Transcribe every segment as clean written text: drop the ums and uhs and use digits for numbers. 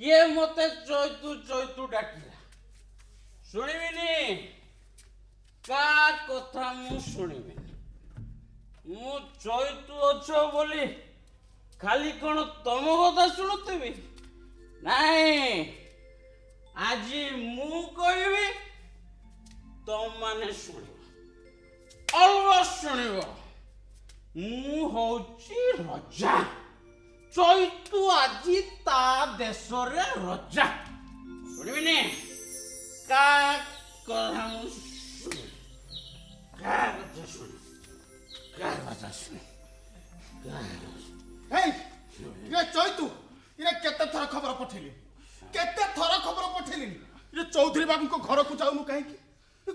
କିଏ ମତେ ଚୈତୁ ଚୈତୁ ଡାକିଲା ଶୁଣିବିନି କା କଥା ମୁଁ ଶୁଣିବିନି ମୁଁ ଚୈତୁ ଅଛ ବୋଲି ଖାଲି କ'ଣ ତମ କଥା ଶୁଣୁଥିବି ନାଇଁ ଆଜି ମୁଁ କହିବି ତମମାନେ ଶୁଣିବ ଅଲବତ ଶୁଣିବ ମୁଁ ହଉଛି ରଜା ଚୈତୁ ଆଜି ତା ଦେଶରେ ରଜା ଶୁଣିବିନି କା କଥା ମୁଁ ଶୁଣିବି କା କଥା ଶୁଣି କା କଥା ଶୁଣି ଚୈତୁ ଇରେ କେତେ ଥର ଖବର ପଠେଇଲି କେତେ ଥର ଖବର ପଠେଇଲିଣି ଇରେ ଚୌଧୁରୀ ବାବୁଙ୍କ ଘରକୁ ଯାଉନୁ କାହିଁକି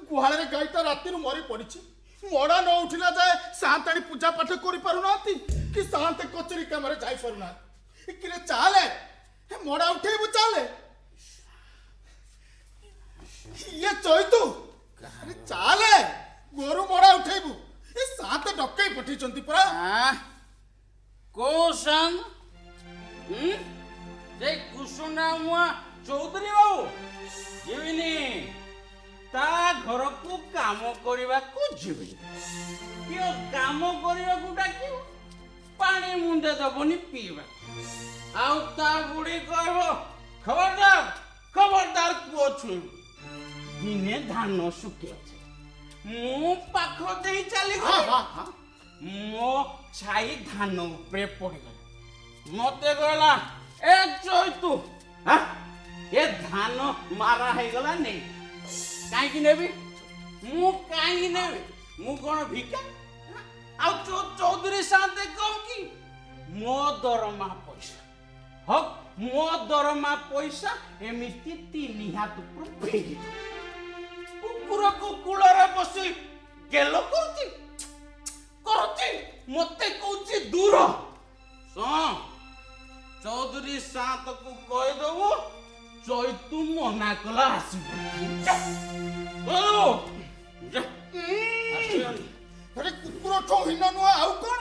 ଗୁହାଳରେ ଗାଈଟା ରାତିରୁ ମରି ପଡ଼ିଛି ମଡ଼ା ନ ଉଠିଲା ଯାଏ ସାନ୍ତାଣୀ ପୂଜା ପାଠ କରିପାରୁନାହାନ୍ତି କି ସାନ୍ତେ କଚେରୀ କାମରେ ଯାଇପାରୁନାହାନ୍ତି କିରେ ଚାଲେ ମଡ଼ା ଉଠେଇବୁ ଚାଲେ ଇଏ ଚୈତୁ ଚାଲେ ଗୋରୁ ମଡ଼ା ଉଠେଇବୁ ଏ ସାନ୍ତେ ଡକେଇ ପଠେଇଛନ୍ତି ପରା କୋଉ ସାଙ୍ଗ ସେ କୁସୁଣ୍ଡା ମୁଆ ଚୌଧୁରୀ ବାବୁ ଯିବିନି ତା ଘରକୁ କାମ କରିବାକୁ ଯିବି କିଏ କାମ କରିବାକୁ ଡାକିବ ପାଣି ମୁଣ୍ଡେ ଦେବନି ପିଇବାକୁ ଆଉ ତା ବୁଢ଼ୀ କହିବ ଖବରଦାର ପୁଅ ଛୁଇଁବୁ ଦିନେ ଧାନ ଶୁଖିଲା ମୁଁ ପାଖ ଦେଇ ଚାଲିଗଲି ମୋ ଛାଇ ଧାନ ଉପରେ ପଡ଼ିଗଲା ମତେ କହିଲା ଏ ଚୈତୁ ଏ ଧାନ ମାରା ହେଇଗଲା ନେଇ କାହିଁକି ନେବି ମୁଁ କାହିଁକି ନେବି ମୁଁ କ'ଣ ଭିକା ଆଉ ଚୌଧୁରୀ ସାନ୍ତେ କମ୍ କି ମୋ ଦରମା ପଇସା ହକ୍ ମୋ ଦରମା ପଇସା ଏମିତି 3 ହାତ ଉପରୁ ଫେରି କୁକୁରକୁ କୂଳରେ ବସି ଗେଲ କରୁଛି ମତେ କହୁଛି ଦୂର ଚୌଧୁରୀ ସାନ୍ତକୁ କହିଦବୁ ଚୈତୁ ମନା କଲା ଆସିବ କୁକୁର ଠୁ ହୀନ ନୁହଁ ଆଉ କ'ଣ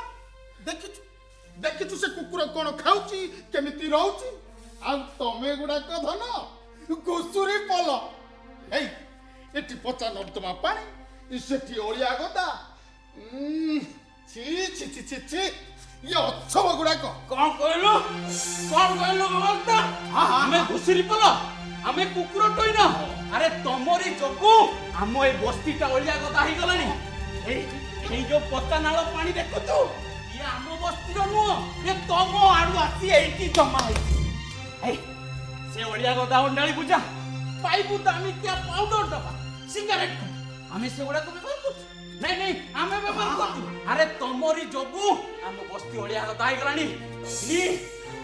ଦେଖିଛୁ ସେ କୁକୁର କ'ଣ ଖାଉଛି କେମିତି ରହୁଛି ଆଉ ତମେ ଗୁଡାକ ଧନ ଘୁଷୁରୀ ପଲ ଏଠି ପଚା ନର୍ଦ୍ଦମା ପାଣି ସେଠି ଅଳିଆ ଗଦା ଛି ଛି ଛି ଛି ଛି ଇଏ ଅଛବ ଗୁଡାକ କ'ଣ କହିଲୁ ଆମେ ଘୁଷୁରୀ ପଲ ଆମେ କୁକୁର ଟଇନ ଆରେ ତମରି ଯୋଗୁ ଆମ ଏ ବସ୍ତିଟା ଅଳିଆ ଗଦା ହେଇଗଲାଣି ଏଇ ଯୋଉ ପଚା ନାଳ ପାଣି ଦେଖୁଛୁ ଇଏ ଆମ ବସ୍ତିର ନୁହଁ ଏ ତମ ଆଡୁ ଆସି ଏଇଠି ଜମା ହେଇଛି ସେ ଅଳିଆ ଗଦା ଅଣ୍ଡାଳି ପୂଜା ପାଇବୁ ଦାମିକିଆ ପାଉଡର ଡବା ସିଗାରେଟ ଆମେ ସେଗୁଡାକୁ ବ୍ୟବହାର କରୁଛୁ ନାଇଁ ଆମେ ବ୍ୟବହାର କରୁଛୁ ଆରେ ତମରି ଯୋଗୁ ଆମ ବସ୍ତି ଅଳିଆ ଗଦା ହେଇଗଲାଣି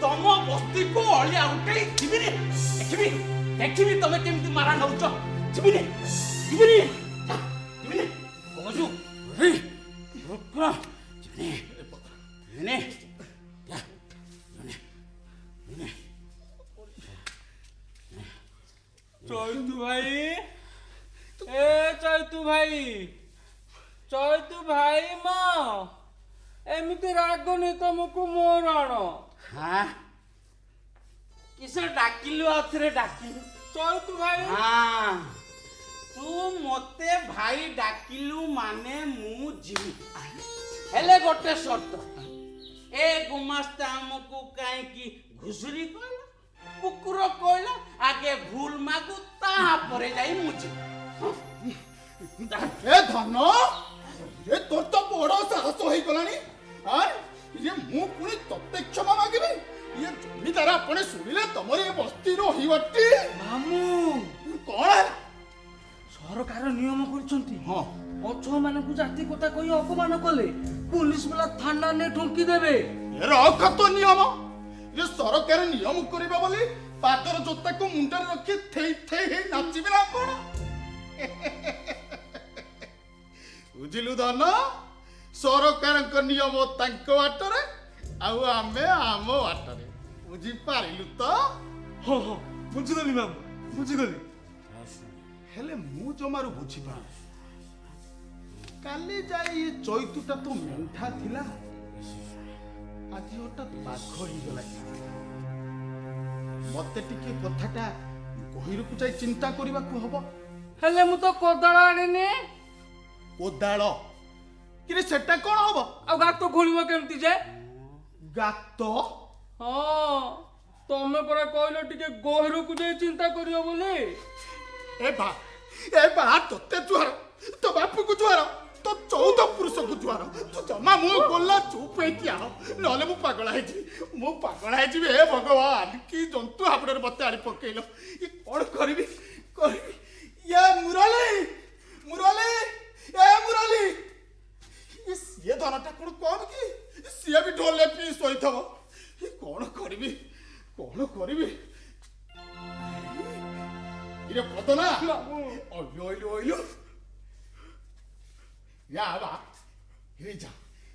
ତମ ବସ୍ତିକୁ ଅଳିଆ ଉଠେଇ ଯିବିନି ଦେଖିବି ତମେ କେମିତି ମାରା ନଉଛ ଯିବିନି କହୁଛୁ ଚୈତୁ ଭାଇ ମା ଏମିତି ରାଗନି ତମକୁ ମୋର କିସ ଡାକିଲୁ ଆଉ ଥରେ ଡାକିଲୁ ଚୈତୁ ଭାଇ ତୁ ମତେ ଭାଇ ଡାକିଲୁ ମାନେ ମୁଁ ଯିବି ହେଲେ ଗୋଟେ ସର୍ତ୍ତ ଏ ଗୁମାସ୍ତା ଆମକୁ କାହିଁକି ଘୁଷୁରୀ କହିଲା କୁକୁର କହିଲା ଆଗେ ଭୁଲ ମାଗୁ ତାପରେ ଯାଇ ମୁଁ ଯିବି ଏ ଧନ ଏ ତୋର ତ ବଡ ସାହସ ହେଇଗଲାଣି ମୁଁ ପୁଣି ତତେ କ୍ଷମା ମାଗିବି ଇଏ ଜମିଦାର ଆପଣ ଶୁଣିଲେ ତମର ଏ ବସ୍ତି ରହିବଟି ମାମୁଁ କ'ଣ ହେଲା ସରକାର ନିୟମ କରିଛନ୍ତି ପଛ ମାନଙ୍କୁ ଜାତି କଥା କହି ଅପମାନ କଲେ ପୁଲିସ ବାଲା ଥାନା ନେ ଠୁଙ୍କି ଦେବେ ରଖ ତ ନିୟମ ଏ ସରକାର ନିୟମ କରିବେ ବୋଲି ପାଦର ଜୋତାକୁ ମୁଣ୍ଡରେ ରଖି ଥେଇ ହେଇ ନାଚିବେ ନା କ'ଣ ବୁଝିଲୁ ଧନ ସରକାରଙ୍କ ନିୟମ ତାଙ୍କ ବାଟରେ ଆଉ ଆମେ ଆମ ବାଟରେ ବୁଝିପାରିଲୁ ତ ହଁ ବୁଝିଗଲି ମାମୁଁ ବୁଝିଗଲି ହେଲେ ମୁଁ ଜମାରୁ ବୁଝିପାରୁନି କାଲି ଯାଇ ଏ ଚୈତୁଟା ତ ମେଣ୍ଢା ଥିଲା ଆଜି ହଠାତ୍ ବାଘ ହେଇଗଲା ମତେ ଟିକେ କଥାଟା ଗହିରକୁ ଯାଇ ଚିନ୍ତା କରିବାକୁ ହବ। ହେଲେ ମୁଁ ତ କୋଦାଳ ଆଣିନି। କୋଦାଳ କିରେ ସେଟା କଣ ହବ? ଆଉ ଗାତ ଖୋଳିବ କେମିତି ଯେ? ଗାତ? ହଁ ତମେ ପରା କହିଲ ଟିକେ ଗହିରକୁ ଯାଇ ଚିନ୍ତା କରିବ ବୋଲି। ଏ ବା ତୋତେ ଜୁହାର, ତୋ ବାପୁକୁ ଜୁହାର, ତୋ 14 ପୁରୁଷକୁ ଜୁହାର। ତୁ ଜମା ମୁଁ ଗଲା ଚୁପ୍ ହେଇକି ଆହ, ନହେଲେ ମୁଁ ପାଗଳା ହେଇଯିବି। ହେ ଭଗବାନ, କି ଜନ୍ତୁ ହାବୁଡରେ ମତେ ଆଣି ପକେଇଲ। କଣ କରିବି? ଏ ମୁରଲି, ସିଏ ଧନଟା କଣ କମ କି? ସିଏ ବି ଢୋଲେ ପିଇ ଶୋଇଥବ। କଣ କରିବି? ଇରେ ପଦନା, ଅଇଲୁ ଯା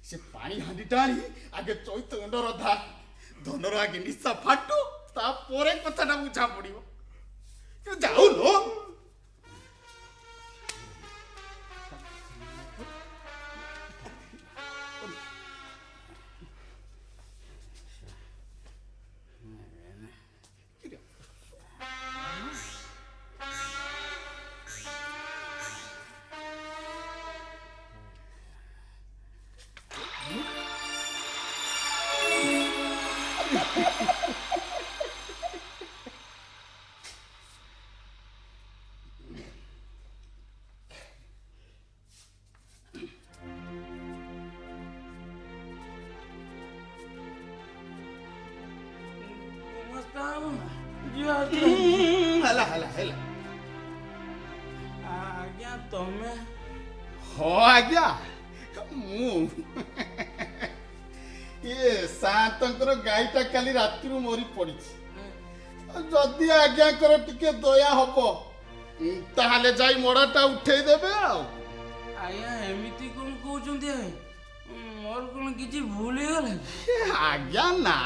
ସେ ପାଣି ହାଣ୍ଡିଟା ଆଣି ଆଗେ ଚୈତ ଦଣ୍ଡର ଧନର ଆଗେ ନିଶା ଫାଟୁ, ତାପରେ କଥାଟା ବୁଝା ପଡିବ। ଯାଉନ ହେଲା ଆଜ୍ଞା ତମେ? ହଁ ଆଜ୍ଞା, ମୁଁ ସାତଙ୍କର ଗାଈଟା କାଲି ରାତିରୁ ମରି ପଡିଛି। ଯଦି ଆଜ୍ଞାଙ୍କର ଟିକେ ଦୟା ହବ ତାହେଲେ ଯାଇ ମଡ଼ାଟା ଉଠେଇ ଦେବେ। ଆଉ ଆଜ୍ଞା ଏମିତି କଣ କହୁଛନ୍ତି? ମୋର କଣ କିଛି ଭୁଲ ହେଇଗଲା? ଆଜ୍ଞା ନା,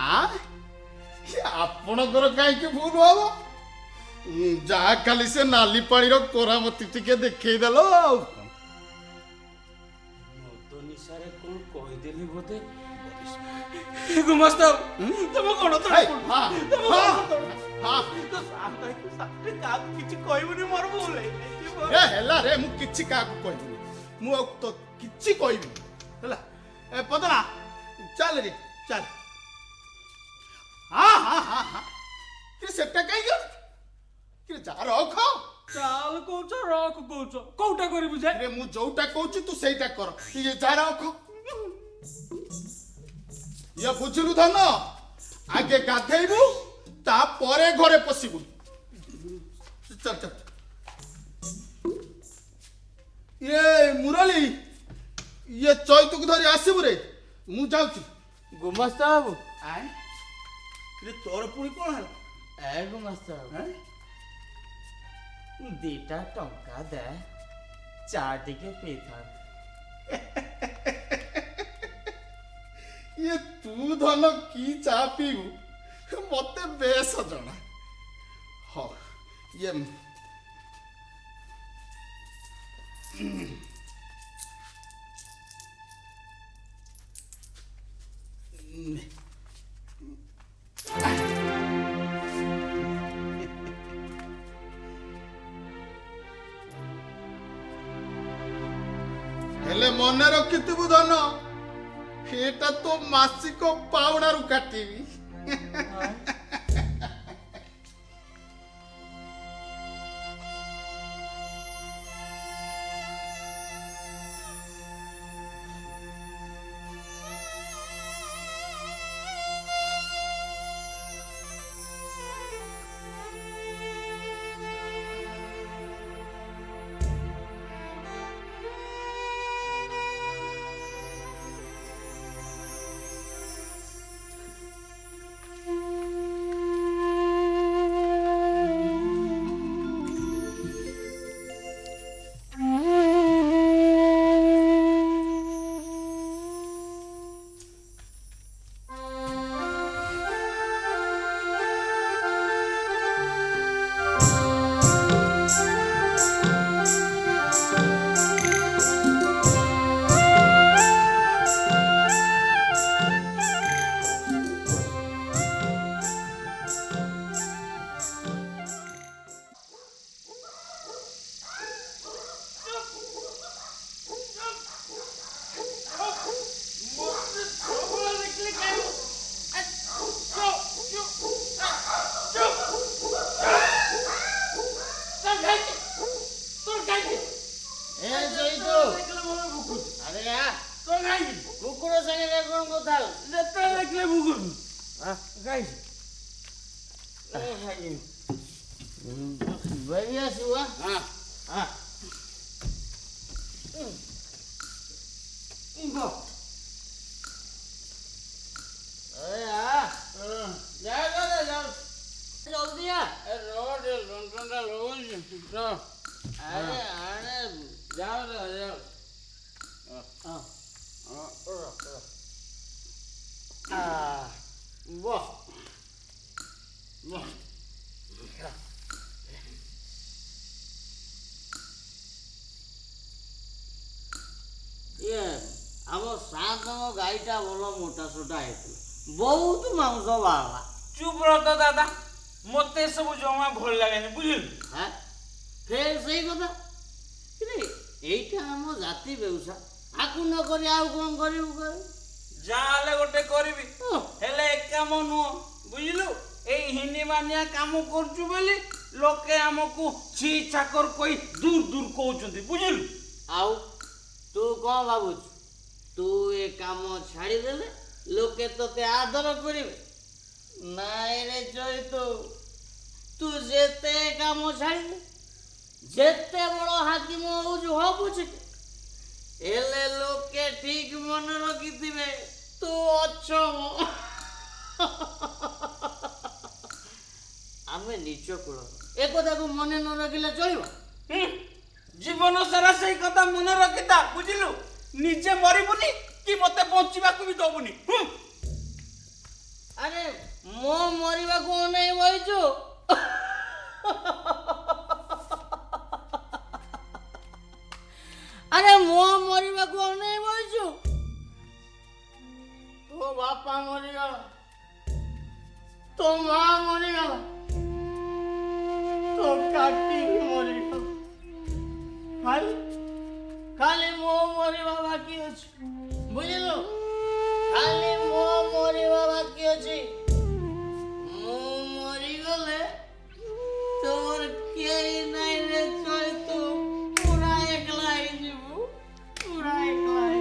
ଆପଣଙ୍କର କାହିଁକି ଭୁଲ ହବ? ଯାହା ଖାଲି ସେ ନାଲି ପାଣିର କରାମତି ଟିକେ ଦେଖେଇଦେଲ। ଆଉ ମଦ ନିଶାରେ କଣ କହିଦେଲି ବୋଧେ। ଗୁମାସ୍ତା ତମେ କଣ କାହାକୁ କିଛି କହିବୁନି? ମୋର ଭୁଲ ହେଲା ରେ, ମୁଁ କିଛି କାହାକୁ କହିବିନି। ମୁଁ ଆଉ ତ କିଛି କହିବିନି ହେଲା। ଏ ପଦନା ଚାଲ ରେ ଚାଲ। ହଁ ସେଟା କାହିଁକି ଯା ରଖ। ଚାଲ କହୁଛ, ରଖ କହୁଛ, କୋଉଟା କରିବୁ ଯେ? ମୁଁ ଯୋଉଟା କହୁଛି ତୁ ସେଇଟା କର। ଯା ରଖ। ବୁଝିଲୁ ଧନ, ଆଗେ ଗାଧେଇବୁ, ତାପରେ ଘରେ ପଶିବୁ। ଚାଲ ମୁରଲି, ଚୈତକୁ ଧରି ଆସିବୁ ରେ, ମୁଁ ଯାଉଛି। ଗୁମାସ୍ତା ବାବୁ, ତୋର ପୁଣି କଣ ହେଲା? ଗୁମାସ୍ତା ବାବୁ, 2ଟା ଟଙ୍କା ଦେ, ଚା ଟିକେ ପିଇଥା। ତୁ ଧନ କି ଚା ପିଇବୁ ମତେ ବେଶ ଜଣା। ହଉ ହେଲେ ମନେ ରଖିଥିବୁ ଧନ, ଏଟା ତ ମାସିକ ପାଉଣାରୁ କାଟିବି। ଆରେ ଆରେ ଯାଅ ଯାଅ ବହ ବହ ଇଏ ଆମ ସାତଙ୍କ ଗାଈଟା ଭଲ ମୋଟା ସୋଟା ହେଇଥିଲା ବହୁତ ମାଂସ ବାହାରିଲା ଚୁପ ରହ ତ ଦାଦା ମତେ ସବୁ ଜମା ଭଲ ଲାଗେନି ବୁଝିଲୁ হ্যাঁ ফের সেই কথা কিরে এইটা ଆମ ଜାତି ବ୍ୟବସାୟ ଆକୁ ନ କରି ଆଉ କ'ଣ କରିବୁ କହ ଯାହାହେଲେ ଗୋଟେ କରିବି ଓଃ। ହେଲେ ଏ କାମ ନୁହଁ ବୁଝିଲୁ ଏଇ ହିନ୍ଦୀ ମାନିଆ କାମ କରୁଛୁ ବୋଲି ଲୋକେ ଆମକୁ ଛି ଚାକର କହି ଦୂର ଦୂର କହୁଛନ୍ତି ବୁଝିଲୁ ଆଉ ତୁ କ'ଣ ଭାବୁଛୁ ତୁ ଏ କାମ ଛାଡ଼ିଦେଲେ ଲୋକେ ତୋତେ ଆଦର କରିବେ ନାଇଁ ରେ ଚୈତୁ ତୁ ଯେତେ କାମ ଛାଡ଼ିଦେ ଯେତେ ବଡ଼ ହାକିମ ହଉଛୁ ହବୁଛୁ ହେଲେ ଲୋକେ ଠିକ ମନେ ରଖିଥିବେ ତୁ ଅଛମ ଆମେ ନିଚ କୂଳ ଏ କଥାକୁ ମନେ ନ ରଖିଲେ ଚଳିବ ଜୀବନ ସାରା ସେଇ କଥା ମନେ ରଖିଥା ବୁଝିଲୁ ନିଜେ ମରିବୁନି କି ମତେ ବଞ୍ଚିବାକୁ ବି ଦବୁନି ଆରେ ମୋ ମରିବାକୁ ଅନେଇ ବଇଛୁ ଆରେ ମୋ ମରିବାକୁ ଅନେଇ ବଇଛୁ ତୋ ବାପା ମରିଗଲା ତୋ ମା ମରିଗଲା ତୋ କାକି ମରିଗଲା ଖାଲି ମୋ ମରିବା ବାକି ଅଛି ବୁଝିଲୁ ଖାଲି ମୋ ମରିବା ବାକି ଅଛି ମୁଁ ମରିଗଲେ তোর কেই নাই রে তুই তো পুরা একলাই যাবো পুরা একলাই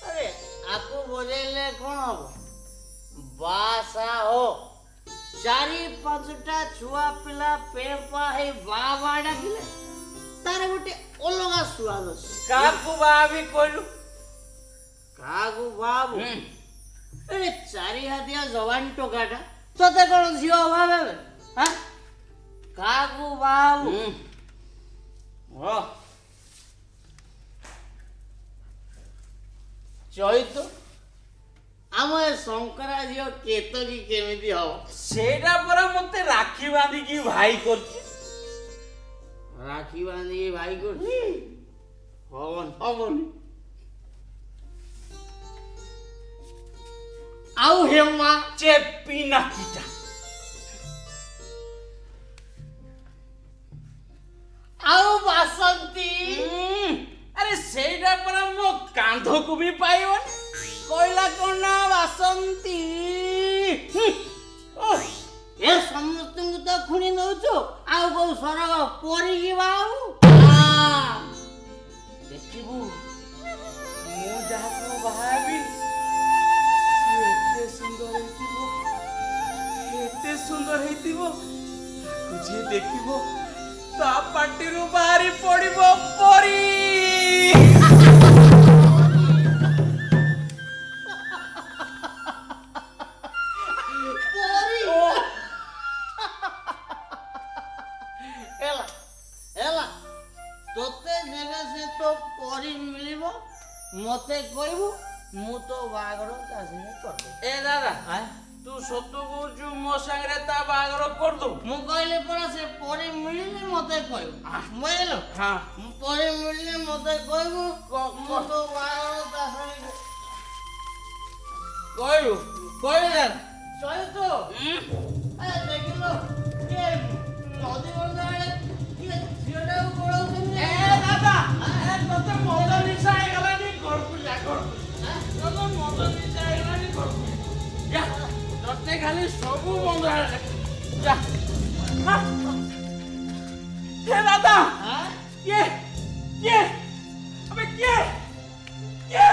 আরে আকু বজাইলে কোন হব বাসা হো চারি পাঁচটা ছুয়া পিলা পেপা হেই বাবা ডাকিলে তার গোটে অলগা সুয়াদ আছে କାହାକୁ ବାହାବି କହିଲୁ কাগু বাবু আরে চারি হাতিয়া জবান টোকাটা তোতে কোন ঝিও অভাব হবে হ্যাঁ কাগু বাবু চৈতো ଆମ ଏ ଶଙ୍କରା ଝିଅ କେତକି କେମିତି ହବ ସେଇଟା ପରା ମତେ ରାକ୍ଷୀ ବାନ୍ଧିକି ଭାଇ କରୁଛି ରାକ୍ଷୀ ବାନ୍ଧିକି ଭାଇ କରୁଛି ହବନି ହବନି ଆଉ ହେମା ଚେପି ନାକିଟା ଆଉ ବାସନ୍ତୀ ଆରେ ସେଇଟା ପରା ମୋ କାନ୍ଧକୁ ବି ପାଇବନି କହିଲା କଣ ନା ବାସନ୍ତୀ ଏ ସମସ୍ତଙ୍କୁ ତ ଖୁଣି ନଉଛୁ ଆଉ କୋଉ ସରଗ ପରିକି ବାବୁ ଦେଖିବୁ ମୁଁ ଯାହାକୁ ବାହାବି ସିଏ ଏତେ ସୁନ୍ଦର ହେଇଥିବ ତାକୁ ଯିଏ ଦେଖିବ ତା ପାଟିରୁ ବାହାରି ପଡିବ ପରି ହେଲା ହେଲା ତୋତେ ଯେବେ ସେ ତ ପରି ମିଳିବ ମତେ କହିବୁ ମୁଁ ତ ବାହାଘର ତା ସାଙ୍ଗେ କରିଦେବି ଏ ଦାଦା ତୁ ସତ କହୁଛୁ ମୋ ସାଙ୍ଗରେ ତା ବାହାଘର କରିଦବୁ ମୁଁ କହିଲି ପରା ସେ ପରି ମିଳିଲେ ମତେ କହିବୁ ବୁଝିଲୁ ହଁ ପରି ମିଳିଲେ ମତେ କହିବୁ ମୁଁ ତ ବାହାଘର ତା ସାଙ୍ଗେ କହିବୁ କହିବୁ ଚଳିତ ଦେଖିଲୁ କିଏ ନଦୀ ବନ୍ଧ ଆଡ଼େ କିଏ ତତେ ମଦ ନିଶା ହେଇଗଲାନି ଘରକୁ ଯା ତତେ ମଦ ନିଶା ହେଇଗଲାନି ଘରକୁ ଯା ତତେ ଖାଲି ସବୁ ବନ୍ଦ ହେଲା ଯା ହେ ଦାଦା କିଏ କିଏ अबे क्या क्या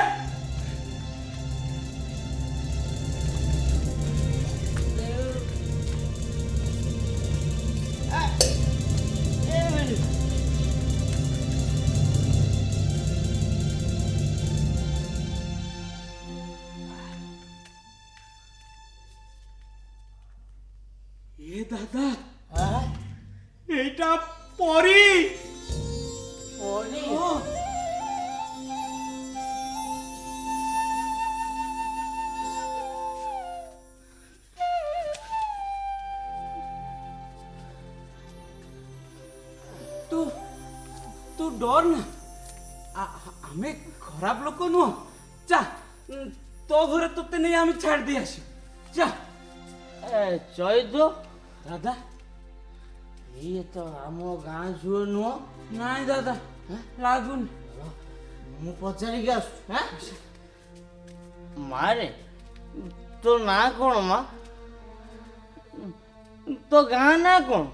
ये दादा एटा परी পরি तू तू डर ना हमें खराब लोक नुह जा तो घरे तोते नहीं हमें छाड़ दी आसो जा চৈদ্য दादा ଇଏ ତ ଆମ ଗାଁ ଝିଅ ନୁହଁ नहीं दादा लागुन ମୁଁ ପଚାରିକି ଆସୁଛି ମାରେ ତୋ ନାଁ କ'ଣ ମା ତୋ ଗାଁ ନାଁ କ'ଣ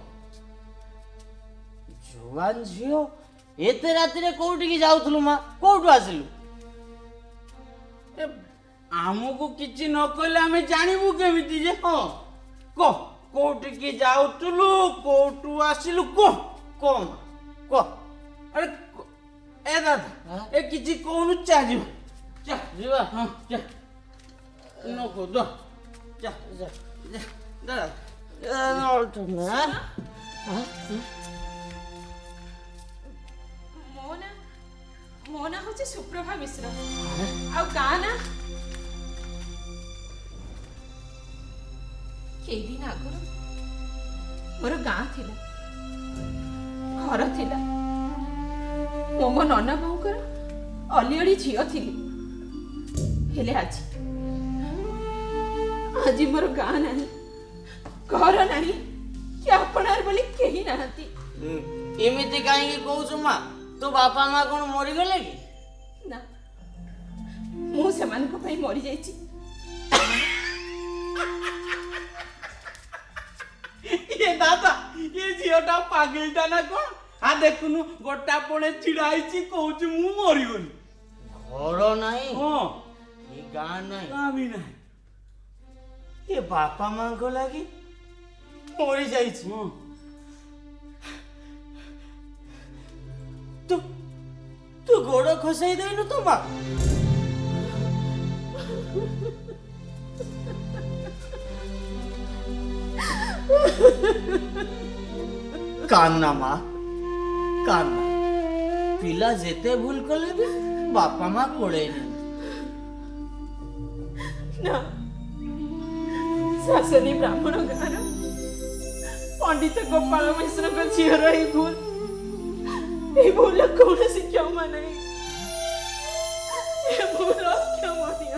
ଜୁଆନ ଝିଅ ଏତେ ରାତିରେ କୋଉଠିକି ଯାଉଥିଲୁ ମା କୋଉଠୁ ଆସିଲୁ ଆମକୁ କିଛି ନ କହିଲେ ଆମେ ଜାଣିବୁ କେମିତି ଯେ ହଁ କହ କୋଉଠିକି ଯାଉଥିଲୁ କୋଉଠୁ ଆସିଲୁ କହ କହ ମା କହ ଆରେ ଏ ଦାଦା ଏ କିଛି କହୁନୁ ଚାଲିବ ଚା ଯିବା ହଁ ଚା ନ କହ ଦ ଚା ଚା ଦାଦା ମୋ ନାଁ ହଉଛି ସୁପ୍ରଭା ମିଶ୍ର ଆଉ ଗାଁ ନା କେଇଦିନ ଆଗରୁ ମୋର ଗାଁ ଥିଲା ଘର ଥିଲା ମୁଁ ମୋ ନନା ବୋଉଙ୍କର ଅଲିଅଳି ଝିଅ ଥିଲି ହେଲେ ଆଜି ମୋର ଗାଁ ନାହିଁ ଘର ନାହିଁ କି ଆପଣାର ବୋଲି କେହି ନାହାନ୍ତି ଏମିତି କାହିଁକି କହୁଛୁ ମା ତୋ ବାପା ମା କ'ଣ ମରିଗଲେ କି ନା ମୁଁ ସେମାନଙ୍କ ପାଇଁ ମରିଯାଇଛି ये दादा ये झीटा पागलटा ना कौन आ देखुनु गोटा पड़े छिड़ाई कहूँ मु मरीगली ଘର ନାହିଁ हाँ ଏ ଗାଁ ନାହିଁ का भी ना ଏ ବାପା ମାଙ୍କ ଲାଗି ମରି ଯାଇଛି हाँ ତୁ ତୁ ଗୋଡ଼ ଖସାଇ ଦେଇନୁ ତୋ ମା କାନ୍ନା ମା କାନ୍ନା ପିଲା ଯେତେ ଭୁଲ କଲେ ବି ବାପା ମା କୋଳେଇ ନିଅନ୍ତି ନା ଶାସନୀ ବ୍ରାହ୍ମଣ ଗାଁର ପଣ୍ଡିତ ଗୋପାଳ ମିଶ୍ରଙ୍କ ଝିଅର ଏଇ ଭୁଲ କୌଣସି କ୍ଷମା ନାହିଁ ଏ ଭୁଲ ଅକ୍ଷମଣୀୟ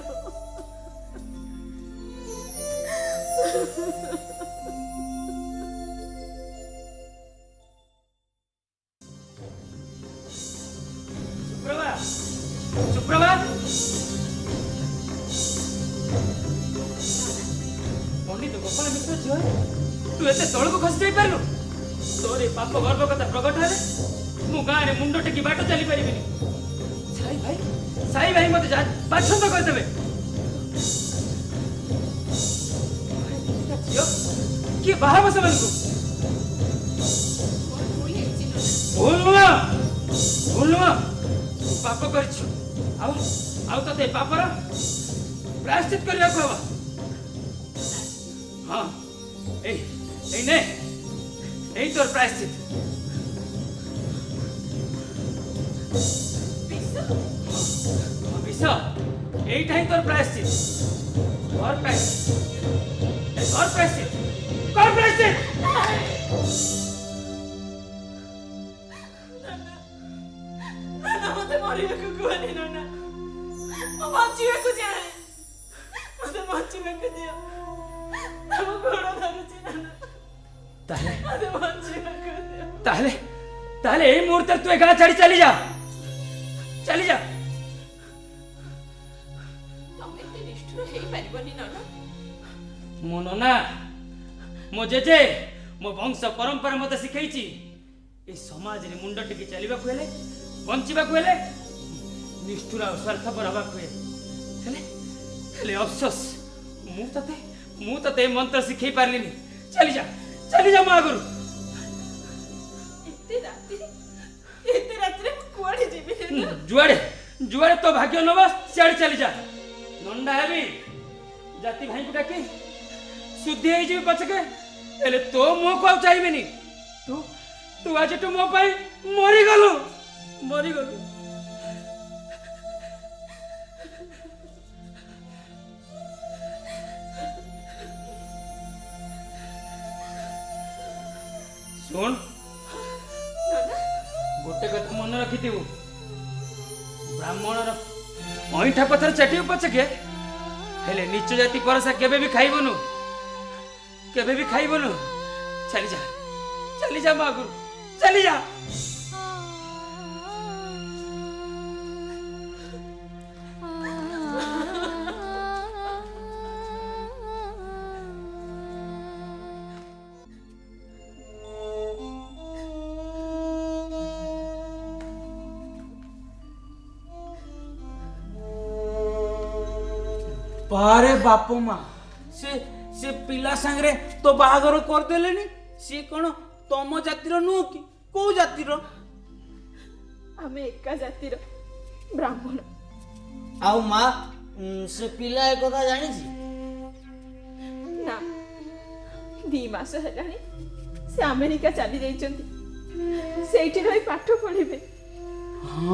सुप्रभा पंडित गोपाल मिश्र झील तू एते तलक खसी जाई पारलु तोर ए पाप गर्भ कथा प्रकट हेले मु गाँ रे मुंड टेकी बाट चली पारिबिनी साई भाई मते बाछंद कर देबे झियो के बाहा बस मनकु भूल नुआ पाप करछु आउ तते पापर प्रायश्चित करिया को हवा हाँ ए ने तोर प्रायश्चित विष एटा ही तोर प्रायश्चित और प्रायश्चित मते मरिବାକୁ କୁହନି ନନା ମୁଁ ବଞ୍ଚିବାକୁ ଚାହେଁ ମତେ ବଞ୍ଚିବାକୁ ଦିଅ ଆମ ଗୋଡ଼ ଧରୁଛି ନନା ताले ମତେ ବଞ୍ଚିବାକୁ ଦିଅ ताले ताले ए मुहूर्त तू ए गाँ छाड़ी चली जा चली जा। ତମେ ଏତେ ନିଷ୍ଠୁର ହେଇପାରିବନି ନନା। ମୋ ନନା ମୋ ଜେଜେ ମୋ ବଂଶ ପରମ୍ପରା ମତେ ଶିଖେଇଛି ଏ ସମାଜରେ ମୁଣ୍ଡ ଟେକି ଚାଲିବାକୁ ହେଲେ ବଞ୍ଚିବାକୁ ହେଲେ ନିଷ୍ଠୁର ଆଉ ସ୍ୱାର୍ଥପର ହବାକୁ ହେଲେ ହେଲେ ଅଫସୋସ ମୁଁ ତତେ ଏ ମନ୍ତ୍ର ଶିଖେଇ ପାରିଲିନି। ଚାଲି ଯା ମୋ ଆଗରୁ। ଏତେ ରାତିରେ ମୁଁ କୁଆଡେ ଯିବି ନନା? ଯୁଆଡେ ତୋ ଭାଗ୍ୟ ନବ ସିଆଡେ ଚାଲି ଯା। ନଣ୍ଡା ହେବି ଜାତି ଭାଇଙ୍କୁ ଡାକି ଶୁଦ୍ଧି ହେଇଯିବି ପଛକେ, ହେଲେ ତୋ ମୁହଁକୁ ଆଉ ଚାହିଁବିନି। ତୁ ଆଜିଠୁ ମୋ ପାଇଁ ମରିଗଲୁ। ଶୁଣ ଗୋଟେ କଥା ମନେ ରଖିଥିବୁ, ବ୍ରାହ୍ମଣର ଅଇଁଠା ପଥର ଚାଟିବୁ ପଛକେ, ହେଲେ ନିଚ ଜାତି ପରସା କେବେ ବି ଖାଇବନୁ। ଚାଲି ଯା ମୋ ଆଗରୁ, ଚାଲି ଯା। ପାରେ ବାପ ମା ସେ ପିଲା ସାଙ୍ଗରେ ତ ବାହାଘର କରିଦେଲେନି। ସିଏ କ'ଣ ତମ ଜାତିର ନୁହଁ କି? କୋଉ ଜାତିର? ଆମେ ଏକା ଜାତିର ବ୍ରାହ୍ମଣ। ଆଉ ମା ସେ ପିଲା ଏ କଥା ଜାଣିଛି? ନା, 2 ମାସ ହେଲାଣି ସେ ଆମେରିକା ଚାଲି ଯାଇଛନ୍ତି। ସେଇଠି ରହି ପାଠ ପଢିବେ।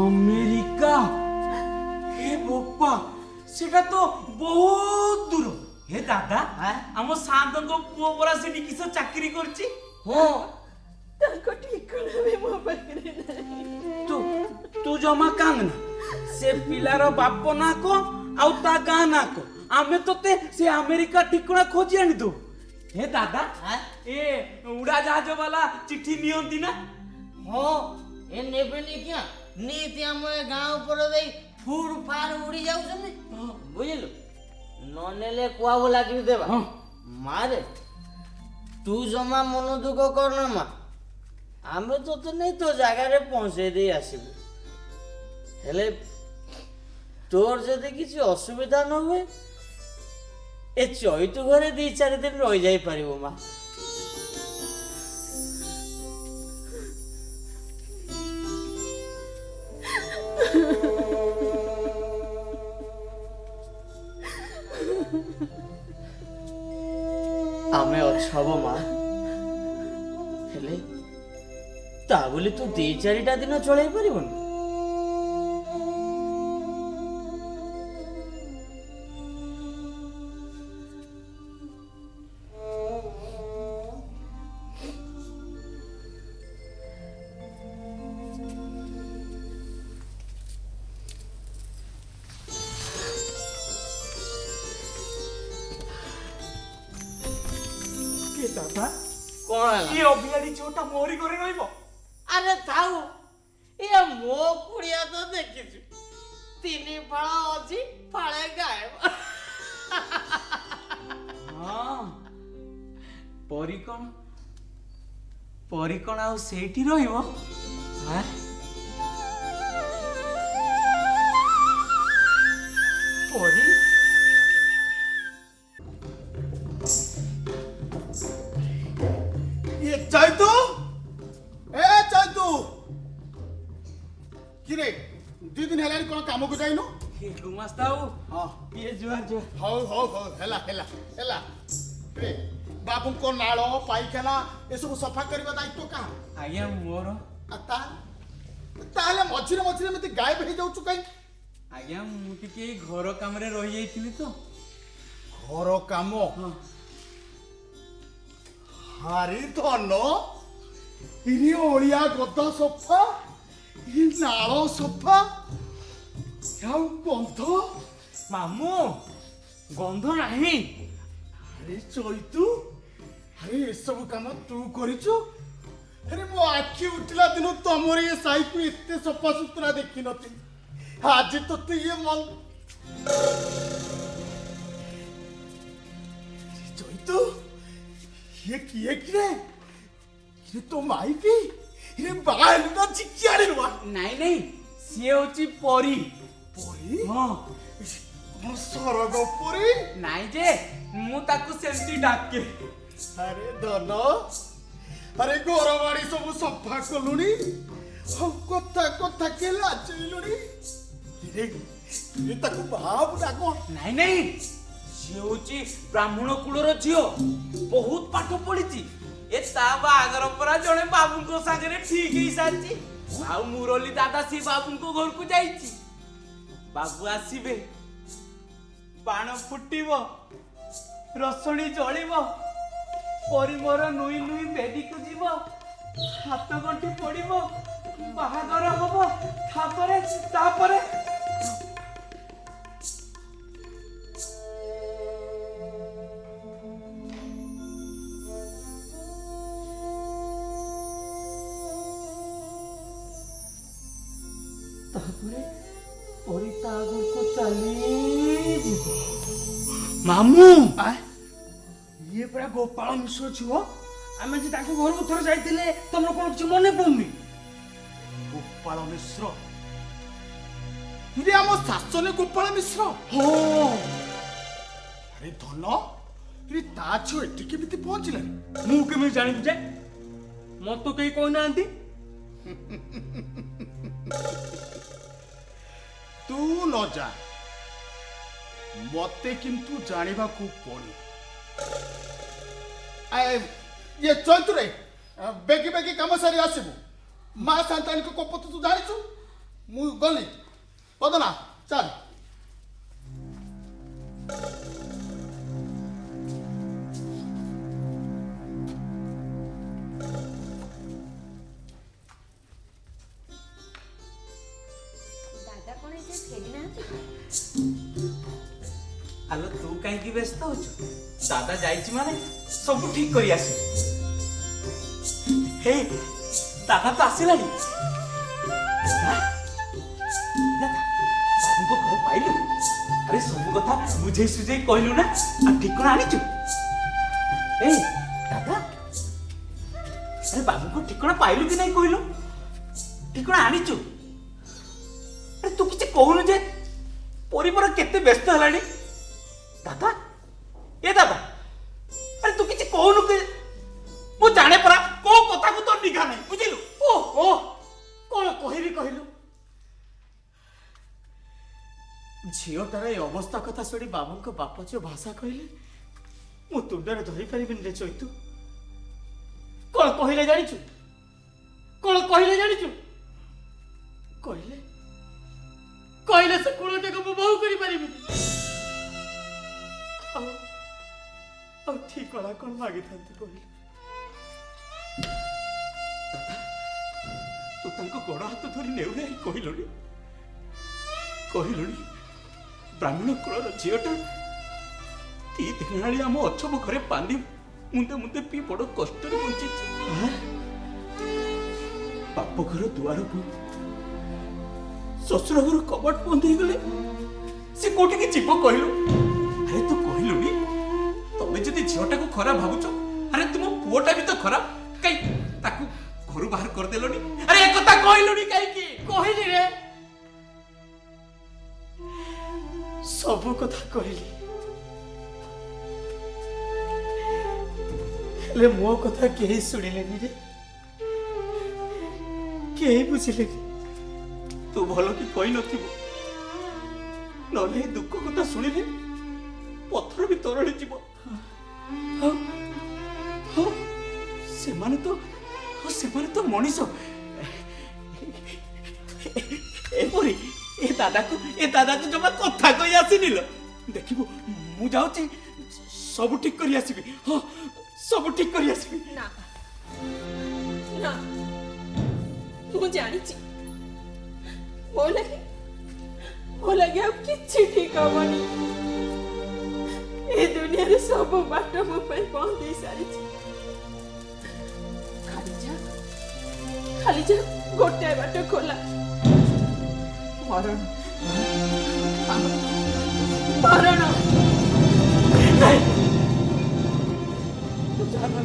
ଆମେରିକା? ହେ ବୋପା, ସେଟା ତ ବହୁତ ଦୂର। ହେ ଦାଦା, ଆମ ସାନ୍ତଙ୍କ ପୁଅ ପରା ସେଠି କିସ ଚାକିରି କରିଛି? ହଁ, ତାଙ୍କ ଠିକଣା ବି ମୋ ପାଖରେ ନାହିଁ। ତୁ ଜମା କାନ୍ଦନା। ସେ ପିଲାର ବାପ ନା କ ଆଉ ତା ଗାଁ ନା କ, ଆମେ ତତେ ସେ ଆମେରିକା ଠିକଣା ଖୋଜି ଆଣିଦଉ। ହେ ଦାଦା, ଏ ଉଡାଜାହାଜ ବାଲା ଚିଠି ନିଅନ୍ତି ନା? ହଁ, ଏ ନେବେନି କିଆ? ନିତି ଆମ ଏ ଗାଁ ଉପରେ ଦେଇ ଫୁଡ ଫାର ଉଡି ଯାଉଛନ୍ତି, ବୁଝିଲୁ? ନ ନେଲେ କୁଆବୁ ଲାଗିବି ଦେବା। ମାରେ ତୁ ଜମା ମନ ଦୁଃଖ କରନା ମା, ଆମେ ତୋତେ ନେଇ ତୋ ଜାଗାରେ ପହଞ୍ଚେଇ ଦେଇ ଆସିବୁ। ହେଲେ ତୋର ଯଦି କିଛି ଅସୁବିଧା ନ ହୁଏ, ଏ ଚୈତୁ ଘରେ 2-4 ଦିନ ରହିଯାଇ ପାରିବୁ ମା। ଆମେ ଅଛବ ମା, ହେଲେ ତା ବୋଲି ତୁ 2-4ଟା ଦିନ ଚଳେଇ ପାରିବୁନି। ଦାଦା, କଣ ହେଲା? ଏ ଅଭିଆଡି ଝିଅଟା ମୋରି ଘରେ ରହିବ? ଆରେ ଥାଉ, ଏ ମୋ କୁଡିଆ ତ ଦେଖିଛୁ, 3 ଫାଳ ଅଛି, ଫାଳେ ଗାଏବ। ହଁ, ପରି କଣ ଆଉ ସେଇଠି ରହିବ? ପରି? ଚୈତୁ, ଏ ଚୈତୁ, କିରେ 2 ଦିନ ହେଲାଣି କ'ଣ କାମକୁ ଯାଇନୁ? ଗୁମାସ୍ତା ହଁ, ଜୁହାର। ହଉ ହେଲା ରେ ବାବୁଙ୍କ ନାଳ ପାଇଖାନା ଏସବୁ ସଫା କରିବା ଦାୟିତ୍ୱ କାହା? ଆଜ୍ଞା ମୋର। ତାହେଲେ ମଝିରେ ଏମିତି ଗାୟବ ହେଇଯାଉଛୁ କାହିଁ? ଆଜ୍ଞା ମୁଁ ଟିକେ ଘର କାମରେ ରହିଯାଇଥିଲି ତ। ଘର କାମ? ହାରି ଧନ, ଇଏ ଅଳିଆ ଗଦା ସଫା, ଇଏ ନାଳ ସଫା, ଆଉ ଗନ୍ଧ? ମାମୁଁ, ଗନ୍ଧ ନାହିଁ। ଆରେ ଚୈତୁ, ଆରେ ଏସବୁ କାମ ତୁ କରିଛୁ? ଆରେ ମୋ ଆଖି ଉଠିଲା ଦିନ ତମର ଏ ସାହିକୁ ଏତେ ସଫା ସୁତୁରା ଦେଖିନଥିଲି। आज तो तू ये मन तो ये किए कि तो माई भी ये बाहर ना चिकियारे नुआ ନାଇଁ ନାଇଁ ସିଏ ହଉଛି ପରୀ परी ହଁ कौन सरग परी ନାଇଁ ଯେ ମୁଁ ତାକୁ ସେମିତି ଡାକେ अरे धन अरे गोरवाड़ी सब सफा कलुनी हम कथा कथा के लाचैलुनी रे ताको बाप डाको ନାଇଁ ନାଇଁ ସିଏ ହଉଛି ବ୍ରାହ୍ମଣ କୁଳର ଝିଅ ବହୁତ ପାଠ ପଢିଛି ଏ ତା ବାହାଘର ପରା ଜଣେ ବାବୁଙ୍କ ସାଙ୍ଗରେ ଠିକ ହେଇସାରିଛି ଆଉ ମୁରଲି ଦାଦା ସେ ବାବୁଙ୍କ ଘରକୁ ଯାଇଛି ବାବୁ ଆସିବେ ବାଣ ଫୁଟିବ ରସଣୀ ଜଳିବ ପରିମର ନୁଇ ନୁଇ ବେଦିକୁ ଯିବ ହାତ ଗଣ୍ଠି ପଡିବ ବାହାଘର ହବ ତାପରେ ତାପରେ ପରି ତା ଘରକୁ ଚାଲିଯିବ ମାମୁଁ आ ଇଏ ପୁରା ଗୋପାଳ ମିଶ୍ର ଝିଅ ଆମେ ଯେ ତାଙ୍କ ଘରକୁ ଥରେ ଯାଇଥିଲେ ତମର କଣ କିଛି ମନେ ପଡୁନି? गोपाल मिश्र रे आम शासन गोपाल मिश्र ହଁ अरे धन रे ता छो एठी केमिति पहुंचिला ମୁଁ କେମିତି ଜାଣିବି ଯେ ମତେ ତ କେହି କହିନାହାନ୍ତି। तू न जा मते किंतु जानिबा को पड़ी ये चैतु रे बेगी बेगी काम सारी आसीबु मां संतान को कोपत तू जानिछु मु गली पदना चल ଦାଦା କଣ ଏଯାଏ ଫେରି ନାହାନ୍ତି? ଆଲୋ ତୁ କାହିଁକି ବ୍ୟସ୍ତ ହଉଛୁ ଦାଦା ଯାଇଛି ମାନେ ସବୁ ଠିକ କରି ଆସିବ ହେ ଦାଦା ତ ଆସିଲାଣି ଦାଦା, ବାବୁଙ୍କ ଘର ପାଇଲୁ ଆରେ ସବୁ କଥା ବୁଝେଇ ସୁଝେଇ କହିଲୁ ନା ଆଉ ଠିକଣା ଆଣିଛୁ ଏ ଦାଦା ଆରେ ବାବୁଙ୍କ ଠିକଣା ପାଇଲୁ କି ନାଇଁ କହିଲୁ ଠିକଣା ଆଣିଛୁ ଆରେ ତୁ କିଛି କହୁନୁ ଯେ ପରିବାର କେତେ ବ୍ୟସ୍ତ ହେଲାଣି दादा ये दादा अरे तू किसी कहनु के मु जाने परा को कथा को तो निघा नहीं बुझिलु ओ कोन कहिबी कहिलु झियोटार ए अवस्था कथा सुनी बाबूक बाप जो भाषा कहले मु तुंडरे धरि परिबिन रे चैतु कोन कहिले जानिछु कहले से कोनटे को बहु करि परिबि ଆଉ ଠିକ କଳା କଣ ମାଗିଥାନ୍ତି କହିଲେ ଦାଦା ତୁ ତାଙ୍କ ଗୋଡ଼ ହାତ ଧରି ନେଉରେ କହିଲୁଣି ବ୍ରାହ୍ମଣ କୁଳର ଝିଅଟା ଦି ଦିନ ହେଲାଣି ଆମ ଅଛବ ଘରେ ପାନି ମୁନ୍ଦେ ମୁନ୍ଦେ ପିଇ ବଡ଼ କଷ୍ଟରେ ବଞ୍ଚିଛି ବାପ ଘର ଦୁଆରକୁ ଶ୍ୱଶୁର ଘର କବାଟ ବନ୍ଦ ହେଇଗଲେ ସେ କୋଉଠିକି ଯିବ କହିଲୁ ଆରେ ତୁ କହିଲୁନି ତମେ ଯଦି ଝିଅଟାକୁ ଖରାପ ଭାବୁଛ ଆରେ ତୁମ ପୁଅଟା ବି ତ ଖରାପ କାଇଁ ତାକୁ ଘରୁ ବାହାର କରିଦେଲନି ଆରେ ଏ କଥା କହିଲୁନି କାହିଁକି କହିଲି ରେ ସବୁ କଥା କହିଲି ହେଲେ ମୋ କଥା କେହି ଶୁଣିଲେନି ରେ କେହି ବୁଝିଲେନି ତୁ ଭଲ କି କହିନଥିବୁ ନହେଲେ ଏ ଦୁଃଖ କଥା ଶୁଣିଲେ ପଥର ବି ତରଳି ଯିବ ସେମାନେ ତ ମଣିଷ ଏପରି ଏ ଦାଦାକୁ ଜମା କଥା କହି ଆସିନିଲ ଦେଖିବୁ ମୁଁ ଯାଉଛି ସବୁ ଠିକ କରି ଆସିବି ହଁ ସବୁ ଠିକ କରି ଆସିବି ନା ନା ମୁଁ ଜାଣିଛି ମୋ ଲାଗି ଆଉ କିଛି ଠିକ ହବନି ଏ ଦୁନିଆରେ ସବୁ ବାଟ ମୋ ପାଇଁ ବନ୍ଦ ହେଇ ସାରିଛି ଖାଲି ଯା ଗୋଟାଏ ବାଟ ଖୋଲା ମରଣ କରଣ ତୁ ଯାନା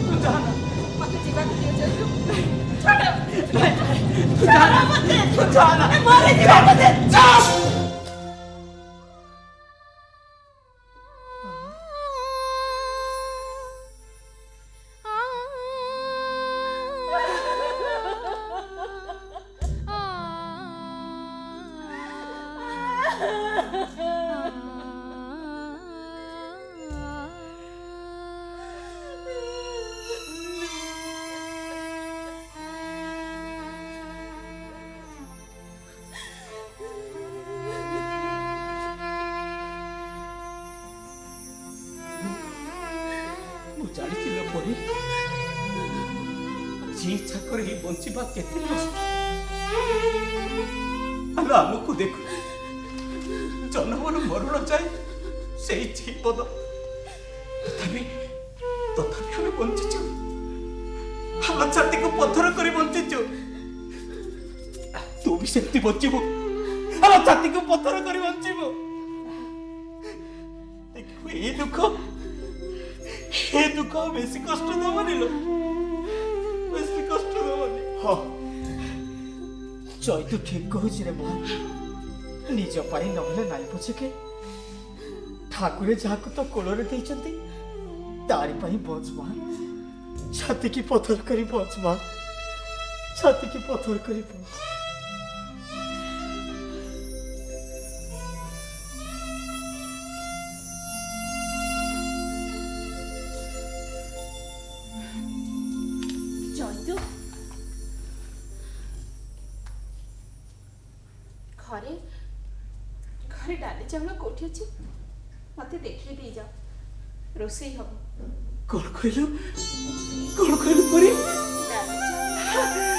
ତୁ ଯାନା ମତେ ଯିବାକୁ ଦିଅ ଜୟଦୁ ଛାଡ଼ ତୁ ଯାନା ମତେ ତୁ ଯାନା ମରେ ଯିବାକୁ ଦେ ମୁଁ ଜାଣିଥିଲି ପରେ ଯେ ଇଚ୍ଛା କରି ବଞ୍ଚିବା କେତେ କଷ୍ଟ। ଆମେ ଆମକୁ ଦେଖୁ ଜନ୍ମରୁ ମରଣ ଯାଏ ସେଇ ଜୀବନ ତଥାପି ଆମେ ବଞ୍ଚିଛୁ। ଆମ ଛାତିକୁ ପଥର କରି ବଞ୍ଚିଛୁ। ତୁ ବି ସେମିତି ବଞ୍ଚିବୁ। ଆମ ଛାତିକୁ ପଥର କରି ବଞ୍ଚିବୁ। ଦେଖିବୁ ଏ ଦୁଃଖ ବେଶୀ କଷ୍ଟ ଦବନି ଲୋ, ବେଶୀ କଷ୍ଟ ଦବନି। ହଁ ଜୟ ତୁ ଠିକ କହୁଛି ରେ ମା। ନିଜ ପାଇଁ ନହେଲେ ନାଇଁ ପଛକେ ଠାକୁରେ ଯାହାକୁ ତ କୋଳରେ ଦେଇଛନ୍ତି ତାରି ପାଇଁ ବଞ୍ଚ ମା। ଛାତିକି ପଥର କରି ବଞ୍ଚ ମା, ଛାତିକି ପଥର କରି ବଞ୍ଚ। ଜୟଦୁ ଘରେ ଘରେ ଡାଲି ଚାଉଳ କୋଉଠି ଅଛି ମତେ ଦେଖେଇ ଦେଇ ଯାଅ, ରୋଷେଇ ହବ। କଣ କହିଲୁ ପରି? ଡାଲି ଚାଉଳ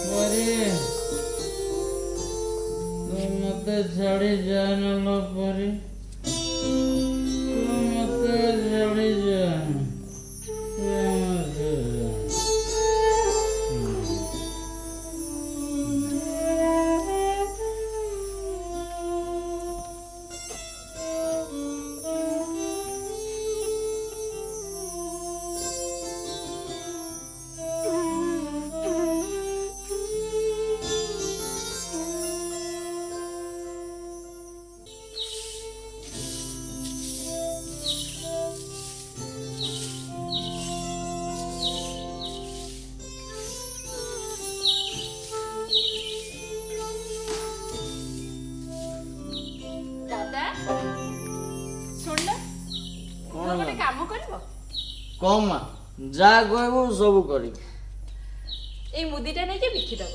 परी तू मते छाड़ी जान लो परी तू मते छाड़ी जान ଦାଦା ଶୁଣିଲ ତୁ ଗୋଟେ କାମ କରିବ କମା ଯାହା କହିବୁ ସବୁ କରିବି ଏଇ ମୁଦିଟା ନେଇକି ବିକିଦବ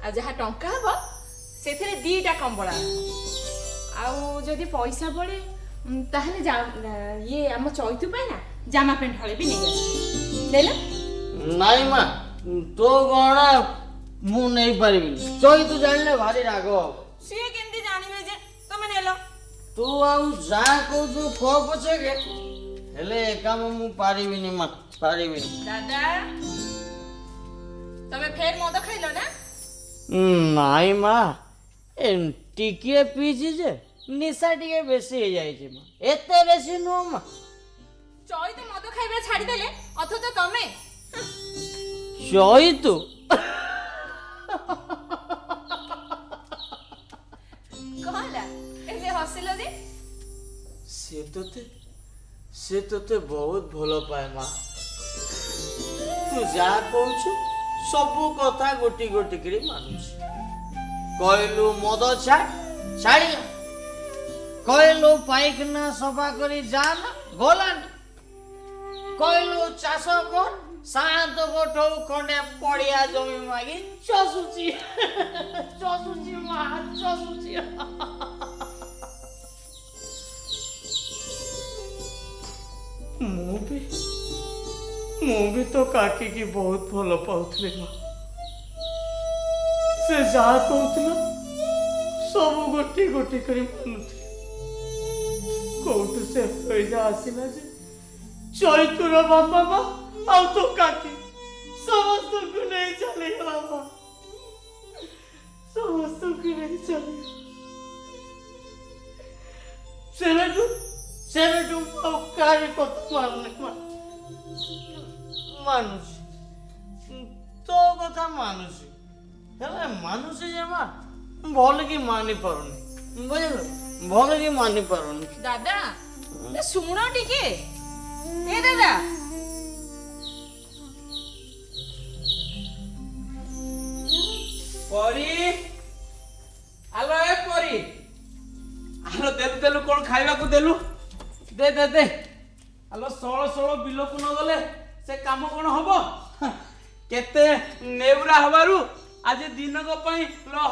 ଆଉ ଯାହା ଟଙ୍କା ହବ ସେଥିରେ 2ଟା କମ୍ବଳ ଆଣିବ ଆଉ ଯଦି ପଇସା ବଳେ ତାହେଲେ ଇଏ ଆମ ଚୈତୁ ପାଇଁ ନା ଜାମା ପ୍ୟାଣ୍ଟ ହଳେ ବି ନେଇ ଆସିବ ନେଲ ନାଇଁ ମା ତୋ ଗହଣା ମୁଁ ନେଇପାରିବିନି ଚୈତୁ ଜାଣିଲେ ଭାରି ରାଗ ହବ ସିଏ କେମିତି ଜାଣିବେ ଯେ ତମେ ନେଲ ତୁ ଆଉ ଯାହା କହୁଛୁ କହ ପଛକେ ହେଲେ ଏ କାମ ମୁଁ ପାରିବିନି ମା ପାରିବିନି ଦାଦା ତମେ ଫେର ମଦ ଖାଇଲ ନା ନାଇଁ ମା ଏ ଟିକିଏ ପିଇଛି ଯେ ନିଶା ଟିକେ ବେଶୀ ହେଇଯାଇଛି ମା ଏତେ ବେଶୀ ନୁହଁ ମା ଚୈତୁ ମଦ ଖାଇବା ଛାଡ଼ିଦେଲେ ଅଥଚ ତମେ ଚୈତୁ କଣ ହେଲା ଏତେ ହସିଲ ଯେ ସେ ତୋତେ ବହୁତ ଭଲ ପାଏ ମା ତୁ ଯାହା କହୁଛୁ ସବୁ କଥା ଗୋଟି ଗୋଟି କରି ମାନୁଛି କହିଲୁ ମଦ ଛାଡ଼ିଲା କହିଲୁ ପାଇଖାନା ସଫା କରି ଯାଆନା ଗଲାନି କହିଲୁ ଚାଷ କର ସାନ୍ତ ଗୋଠଉ ଖଣ୍ଡେ ପଡ଼ିଆ ଜମି ମାଗି ଚଷୁଛି ମା ଚଷୁଛି ମୁଁ ବି ତ କାକିକି ବହୁତ ଭଲ ପାଉଥିଲି ମା ସେ ଯାହା କହୁଥିଲା ସବୁ ଗୋଟି ଗୋଟି କରି ମାନୁଥିଲି କୋଉଠୁ ସେ ପଇସା ଆସିଲା ଯେ ଚୈତୁର ବାପା ମା ଆଉ ତୋ କାକି ସମସ୍ତଙ୍କୁ ନେଇ ଚାଲିଗଲା ମା ସମସ୍ତଙ୍କୁ ନେଇ ଚାଲିଗଲା ସେବେଠୁ ଆଉ କାହାରି କଥା ମାନୁନି ମା ମାନୁଛି ତୋ କଥା ମାନୁଛି ହେଲେ ମାନୁଛି ଯେ ମା ଭଲ କି ମାନି ପାରୁନି ବୁଝିଲୁ ଭଲ କି ମାନି ପାରୁନି ଦାଦା ଶୁଣ ଟିକେ ଏ ଦାଦା ପରି ଆଲୋ ଏ ପରି ଆଲୋ ଦେଲୁ କଣ ଖାଇବାକୁ ଦେଲୁ ଦେ ଆଲୋ ଷୋଳ ବିଲକୁ ନ ଗଲେ ସେ କାମ କଣ ହବ କେତେ ନେଉରା ହବାରୁ ଆଜି ଦିନକ ପାଇଁ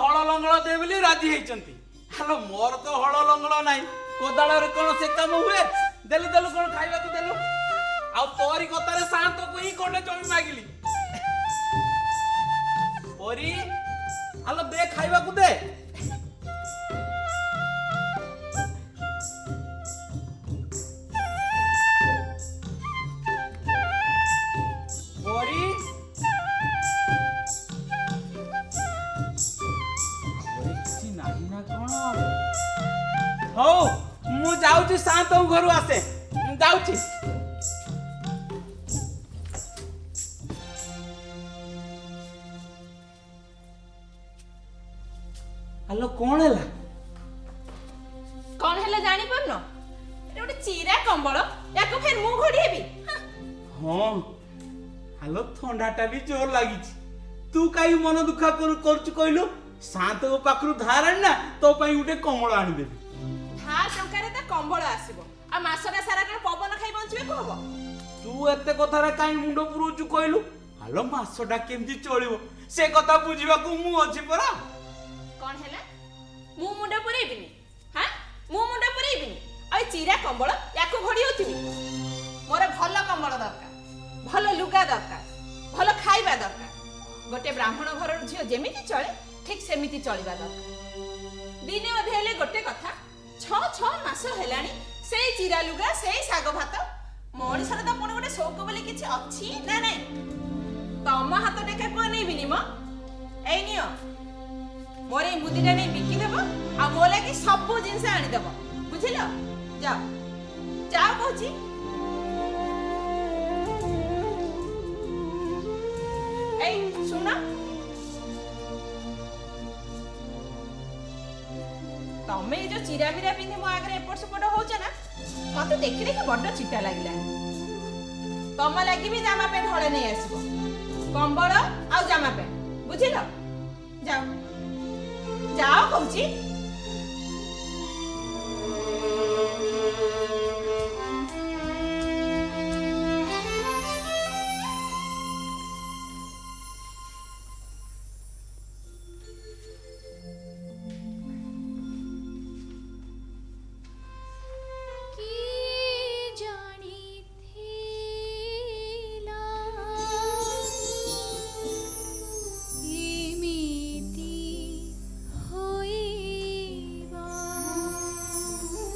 ହଳ ଲଙ୍ଗଳ ଦେ ବୋଲି ରାଜି ହେଇଛନ୍ତି ଆଲୋ ମୋର ତ ହଳ ଲଙ୍ଗଳ ନାହିଁ କୋଦାଳରେ କଣ ସେ କାମ ହୁଏ ଦେଲୁ କଣ ଖାଇବାକୁ ଦେଲୁ ଆଉ ତୋରି କଥାରେ ଶାନ୍ତକୁ ହିଁ ଖଣ୍ଡେ ଜମି ମାଗିଲି ପରି ଆଲୋ ଦେ ଖାଇବାକୁ ଦେ ପରି କିଛି ନାହିଁ ନା କଣ ହଉ ମୁଁ ଯାଉଛି ଶାନ୍ତ ଘରୁ ଆସେ ମୁଁ ଯାଉଛି ଆଲୋ କଣ ହେଲା କଣ ହେଲା ଜାଣିପାରୁନ ଏଟା ଗୋଟେ ଚିରା କମ୍ବଳ ୟାକୁ ଫେର ମୁଁ ଘୋଡ଼ି ହେବି ହଁ ଆଲୋ ଥଣ୍ଡାଟା ବି ଜୋର ଲାଗିଛି ତୁ କାହିଁ ମନ ଦୁଃଖ କରୁଛୁ କହିଲୁ ଶାନ୍ତଙ୍କ ପାଖରୁ ଧାର ଆଣି ନା ତୋ ପାଇଁ ଗୋଟେ କମଳ ଆଣିଦେବି ଧାର ଟଙ୍କାରେ ତା କମ୍ବଳ ଆସିବ ଆଉ ମାସଟା ସାରା କଣ ପବନ ଖାଇ ବଞ୍ଚିବାକୁ ହବ ତୁ ଏତେ କଥାରେ କାହିଁ ମୁଣ୍ଡ ପୁରଉଛୁ କହିଲୁ ଆଲୋ ମାସଟା କେମିତି ଚଳିବ ସେ କଥା ବୁଝିବାକୁ ମୁଁ ଅଛି ପରା କଣ ହେଲା ମୁଁ ମୁଣ୍ଡ ପୁରେଇବିନି ମୁଁ ମୁଣ୍ଡ ପୁରେଇବିନି ଆଉ ଏ ଚିରା କମ୍ବଳ ୟାକୁ ଘୋଡ଼ି ହେଉଥିବି ମୋର ଭଲ କମ୍ବଳ ଦରକାର ଭଲ ଲୁଗା ଦରକାର ଭଲ ଖାଇବା ଦରକାର गोटे ब्राह्मण घर झील जेमिति चले ठीक सेमिति चलिबा दरकार दिने अधे हेले गोटे कथा 6 मास हेलानी से चिरा लुगा से साग भात मଣିଷର ତ ପୁଣି ଗୋଟେ ଶୌକ ବୋଲି କିଛି ଅଛି ନା ନାଇଁ ତମ ହାତ ଟେକା କୁଆ ନେଇବିନି ମ ଏଇ ନିଅ ମୋର ଏଇ ମୁଦିଟା ନେଇ ବିକିଦେବ ଆଉ ମୋ ଲାଗି ସବୁ ଜିନିଷ ଆଣିଦେବ ବୁଝିଲ ଯାଅ ଯାଅ କହୁଛି ଏଇ ଶୁଣ ତମେ ଏଇ ଯୋଉ ଚିରାମିରା ପିନ୍ଧି ମୋ ଆଗରେ ଏପଟ ସେପଟ ହଉଛ ନା मत देखी देखी बड़ चिटा लगिला तम लगी भी जामा पेंट हले नहीं आसब कंबल आ जामा पेंट बुझिल जाओ जाओ कहूची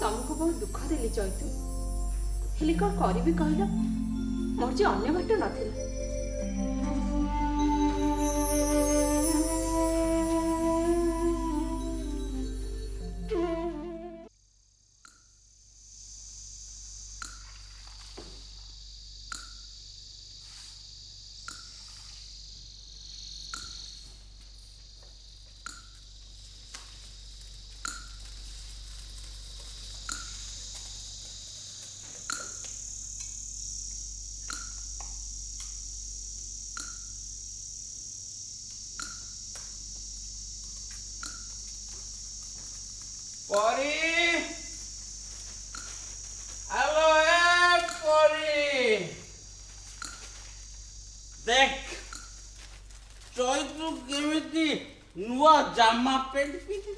तुमको बहुत दुख देली चैतु हेली कौन करी कहल मोर जे अन्य बाट नथिला परी हेलो ए परी देख चैतु केमिति नुआ जामा पेंट पिंधि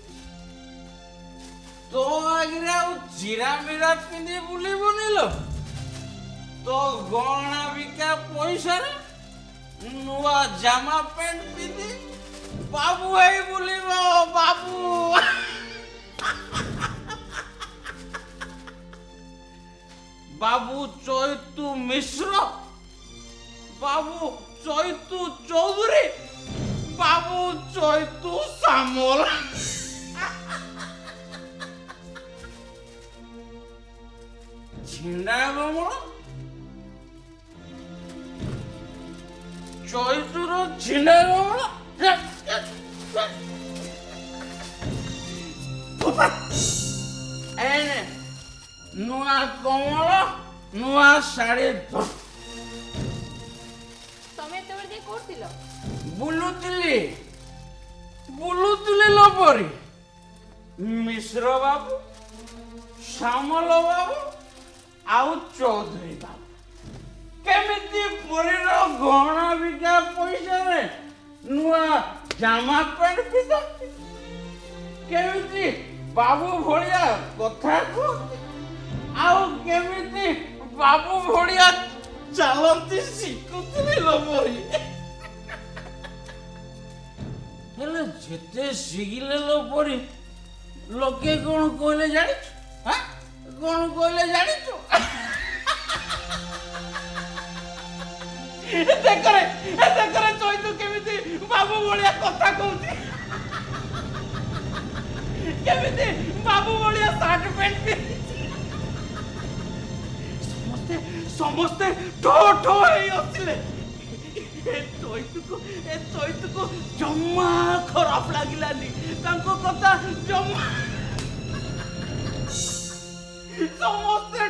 तो आगे आउ चिरा मिरा पिंधि बुली बनिलो तो गहना बिका पैसा रे नुआ जामा पेंट पिंधि बाबू है बुलिबो बाबू बाबू चैतु मिश्र बाबू चैतु चौधरी बाबू चैतु सामल झिंडा बमल चैतुर झिंडा बमल नुआ कमल नुआ शाढ़ी तमे एतबेर जे करतिलो बुलुतिली लो परी मिश्र बाबू श्यामल बाबू आउ चौधरी बाबू केमिति परीर गहना बिका पैसा रे नुआ जामा पेंट पिंधती केमिति बाबू भलिया कथा कहती आउ केमिति बाबू भड़िया चलती शिखुली लो परी हेले जेते शिखिले लो परी लोके कौन कहले जानिछु हां कौन कहले जानिछु देखरे चैतु केमिति बाबू भड़िया कथा कहती केमिति बाबू भड़िया शर्ट पैंट पिंधि समस्ते ठो ठो हे असले ए चैतु को जम्मा खराब लागिलानी तांको कथा जम्मा समस्ते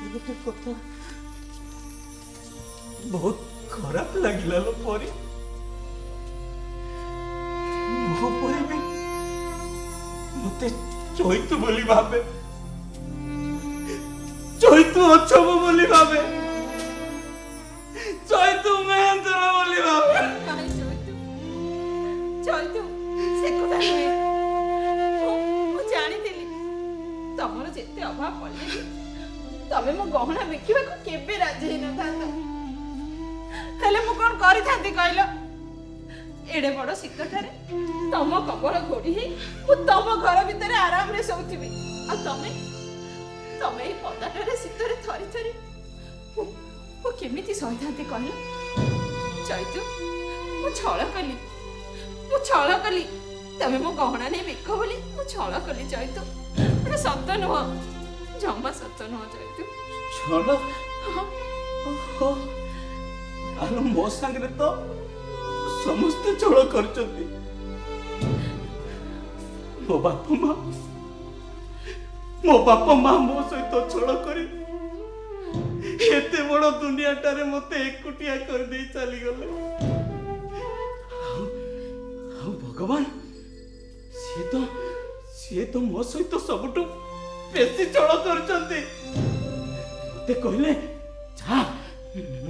गोटे कथा बहुत खराब लगिला लो परी मो परी भी मते चैतु बोली भाबे चैतु अछब बोली भाबे चैतु କହିଲି ତମେ ମୋ ଗହଣା ବିକିବାକୁ କେବେ ରାଜି ହେଇନଥାନ୍ତ। ହେଲେ ମୁଁ କଣ କରିଥାନ୍ତି କହିଲ? ଏଡେ ବଡ ଶୀତଟାରେ ତମ କବଳ ଘୋଡି ହେଇ ମୁଁ ତମ ଘର ଭିତରେ ଆରାମରେ ଶୋଉଥିବି, ଆଉ ତମେ ତମେ ଏଇ ପଦାଟାରେ ଶୀତରେ ଥରି ଥରି ମୁଁ କେମିତି ସହିଥାନ୍ତି କହିଲ? ଚୈତୁ, ମୁଁ ଛଳ କଲି ତମେ ମୋ ଗହଣା ନେଇ ବିକ ବୋଲି ମୁଁ ଛଳ କଲି ଚୈତୁ। ଏଟା ସତ ନୁହଁ, ଜମା ସତ ନୁହଁ ଚୈତୁ। ଛଳ? ଓହୋ, ଆଲୋ ମୋ ସାଙ୍ଗରେ ତ ସମସ୍ତେ ଛଳ କରୁଛନ୍ତି। ମୋ ବାପା ମା ମୋ ସହିତ ଛଳ କରି ଏତେ ବଡ ଦୁନିଆଟାରେ ମତେ ଏକୁଟିଆ କରିଦେଇ ଚାଲିଗଲେ। ଆଉ ଭଗବାନ, ସିଏ ତ ମୋ ସହିତ ସବୁଠୁ ବେଶୀ ଛଳ କରୁଛନ୍ତି। ମତେ କହିଲେ ଯା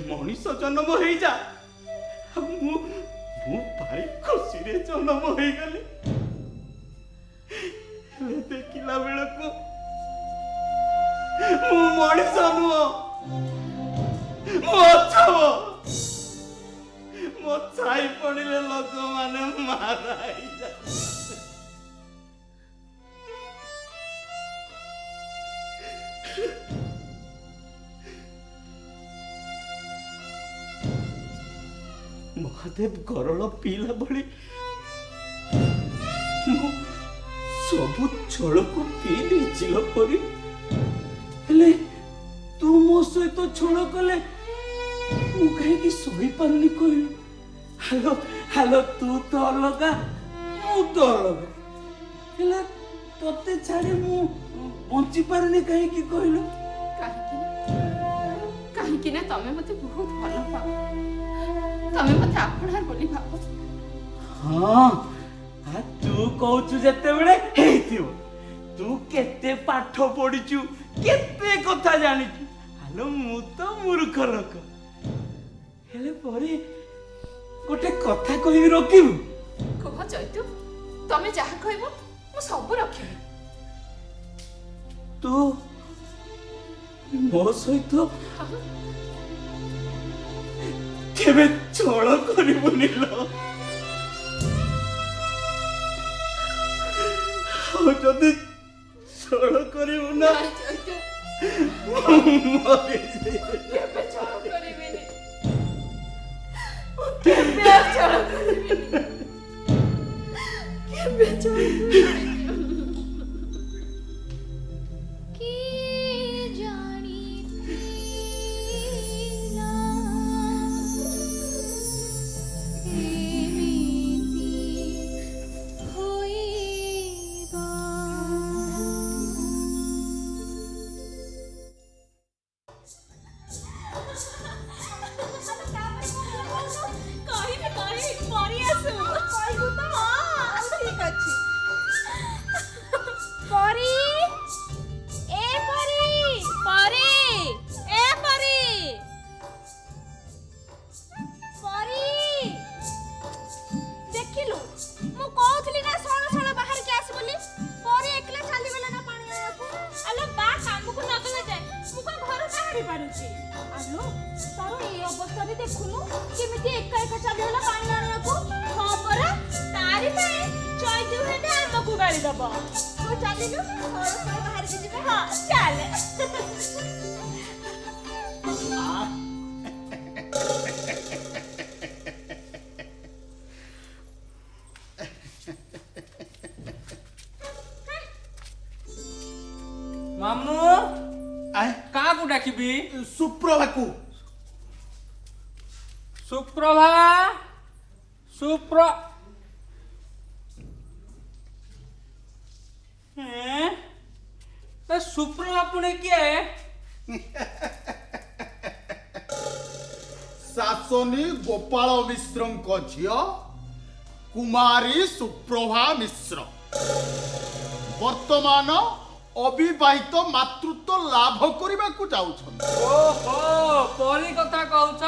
ମଣିଷ ଜନ୍ମ ହେଇଯା, ମୁଁ ଭାରି ଖୁସିରେ ଜନ୍ମ ହେଇଗଲି। ହେଲେ ଦେଖିଲା ବେଳକୁ ମୁଁ ମଣିଷ ନୁହଁ, ମୋ ଛାଇ ପଡ଼ିଲେ ଲୋକମାନେ ମାରା ହେଇଯାନ୍ତି। ମହାଦେବ ଗରଳ ପିଇଲା ଭଳି ମୁଁ ସବୁ ଛଳକୁ ପିଇ ଦେଇଛି ପରି। ହେଲେ ତୁ ମୋ ସହିତ ଛଳ କଲେ ମୁଁ କାହିଁକି ସହିପାରୁନି କହିଲୁ? ହାଲୋ ତୁ ତ ଅଲଗା, ମୁଁ ତ ଅଲଗା, ହେଲେ ତତେ ଛାଡି ମୁଁ ବଞ୍ଚି ପାରୁନି କାହିଁକି କହିଲୁ? କାହିଁକି ନା ତମେ ମତେ ବହୁତ ଭଲ ପାଅ, ତମେ ମତେ ଆପଣାର ବୋଲି ଭାବ। ହଁ, ତୁ କହୁଛୁ ଯେତେବେଳେ ହେଇଥିବ। ତୁ କେତେ ପାଠ ପଢିଛୁ, କେତେ କଥା ଜାଣିଛୁ। ହାଲୋ ମୁଁ ତ ମୂର୍ଖ ଲୋକ। ହେଲେ ପରେ ଗୋଟେ କଥା କହିବି, ରଖିବୁ? କୁହ ଚୈତୁ, ତମେ ଯାହା କହିବ ମୁଁ ସବୁ ରଖିବି। ତୁ ମୋ ସହିତ କେବେ ଛଳ କରିବୁନି ଲୋ? ଆଉ ଯଦି ଛଳ କରିବୁ ନା ଚୈତୁ, କେବେ ଛଳ କରିବିନି, କେବେ ଆଉ ଛଳ କରିବିନି, କେବେ ଛଳ କରିବିନି। ମାମୁ କାହାକୁ ଡାକିବି? ସୁପ୍ରଭାକୁ। ସୁପ୍ରଭା, ସୁପ୍ରଭା ପୁଣି କିଏ? ଶାସନୀ ଗୋପାଳ ମିଶ୍ରଙ୍କ ଝିଅ କୁମାରୀ ସୁପ୍ରଭା ମିଶ୍ର ବର୍ତ୍ତମାନ ଅବିବାହିତ ମାତୃତ୍ୱ ଲାଭ କରିବାକୁ ଯାଉଛନ୍ତି। ଓହୋ, ପରି କଥା କହୁଛ?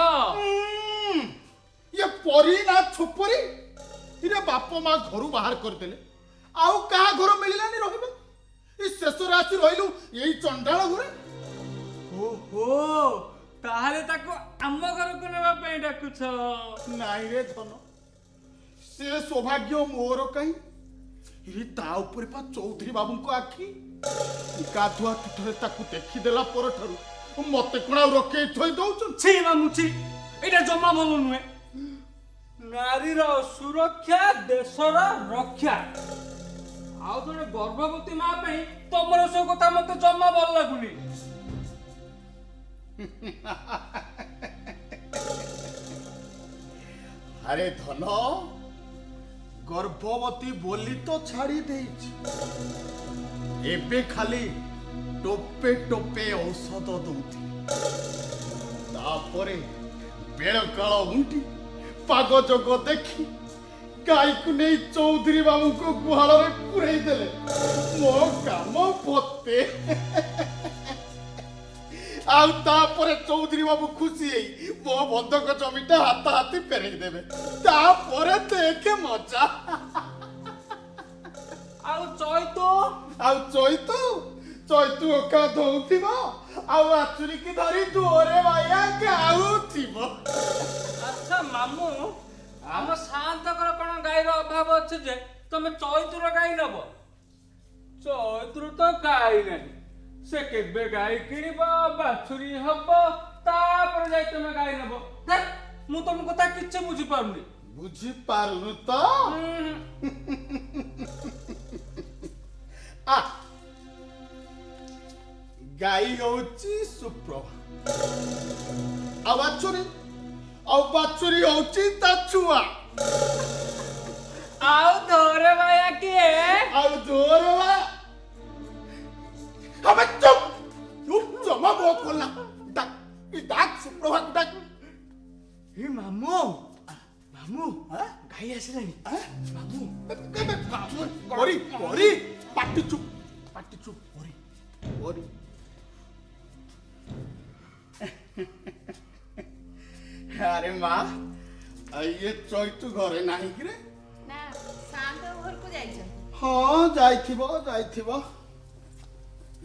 ଇଏ ପରି ନା ଛୋପରି? ଇରେ ବାପ ମା ଘରୁ ବାହାର କରିଦେଲେ, ଆଉ କାହା ଘର ମିଳିଲାନି ରହିବା? ଶେଷରେ ଆସି ରହିଲୁ ଏଇ ଚଣ୍ଡାଳ ଘରେ। ଓହୋ ତାହେଲେ ତାକୁ ଆମ ଘରକୁ ନେବା ପାଇଁ ଡାକୁଛ? ନାଇଁ ରେ ଧନ, ସେ ସୌଭାଗ୍ୟ ମୋର କାହିଁ? ତା ଉପରେ ପା ଚୌଧୁରୀ ବାବୁଙ୍କ ଆଖି। ଗାଧୁଆ ତୁଠରେ ତାକୁ ଦେଖିଦେଲା ପରଠାରୁ ମତେ କଣ ଆଉ ରଖେଇ ଥୋଇ ଦଉଛନ୍ତି? ଛି ମାମୁଁ ଛି, ଏଇଟା ଜମା ଭଲ ନୁହେଁ। ନାରୀର ସୁରକ୍ଷା ଦେଶର ରକ୍ଷା। ଆଉ ଜଣେ ଗର୍ଭବତୀ ମା ପାଇଁ ତମର ସବୁ କଥା ମତେ ଜମା ଭଲ ଲାଗୁନି। ଆରେ ଧନ, ଗର୍ଭବତୀ ବୋଲି ତ ଛାଡ଼ି ଦେଇଛି, ଏବେ ଖାଲି ଟୋପେ ଟୋପେ ଔଷଧ ଦଉଥିଲି। ତାପରେ ବେଳ କାଳ ଉଣ୍ଡି ପାଗ ଯୋଗ ଦେଖି ଗାଈକୁ ନେଇ ଚୌଧୁରୀ ବାବୁଙ୍କ ଗୁହାଳରେ ପୁରେଇ ଦେଲେ ମୋ କାମ ପତେ। ଆଉ ତାପରେ ଚୌଧୁରୀ ବାବୁ ଖୁସି ହେଇ ମୋ ବନ୍ଧକ ଜମିଟା ହାତାହାତି ଫେରେଇ ଦେବେ। ତାପରେ ଦେଖେ ମଜା। ଆଉ ଚୈତୁ ଚୈତୁ ଓକା ଧଉଥିବ ଆଉ ଆଚୁରିକି ଧରି ଦୋରେ ବାୟା ଗାଉଥିବ। ଆଚ୍ଛା ମାମୁଁ, ଆମ ସାଆନ୍ତଙ୍କର କଣ ଗାଈର ଅଭାବ ଅଛି ଯେ ତମେ ଚୈତୁର ଗାଈ ନବ? ଚୈତୁର ତ ଗାଈ ନାହିଁ, ସେ କେବେ ଗାଈ କିଣିବ, ବାଛୁରୀ ହବ, ତାପରେ ଯାଇ ତମେ ଗାଈ ନବ। ମୁଁ ତମ କଥା କିଛି ବୁଝିପାରୁନି। ବୁଝିପାରୁନୁ ତ? ଗାଈ ହଉଛି ସୁପ୍ରଭା, ଆଉ ବାଛୁରୀ ହଉଛି ତା ଛୁଆ। ଆଉ ଦୋରେ ବାୟା କିଏ? ଆଉ ଦୋରେ ବାୟା ଆମେ ଚୁପ୍ ଜମା ମୋ କଲା। ଡାକ ସୁପ୍ରଭାକୁ ଡାକ। ଏ ମାମୁଁ ଗାଈ ଆସିଲାଣି। ମାମୁଁ ପରି ପାଟି ଚୁପ୍ ପରି। ଆରେ ମା, ଇଏ ଚୈତୁ ଘରେ ନାହିଁ କିରେ? ନା ଶାନ୍ତ ଘରକୁ ଯାଇଛନ୍ତି। ହଁ ଯାଇଥିବ।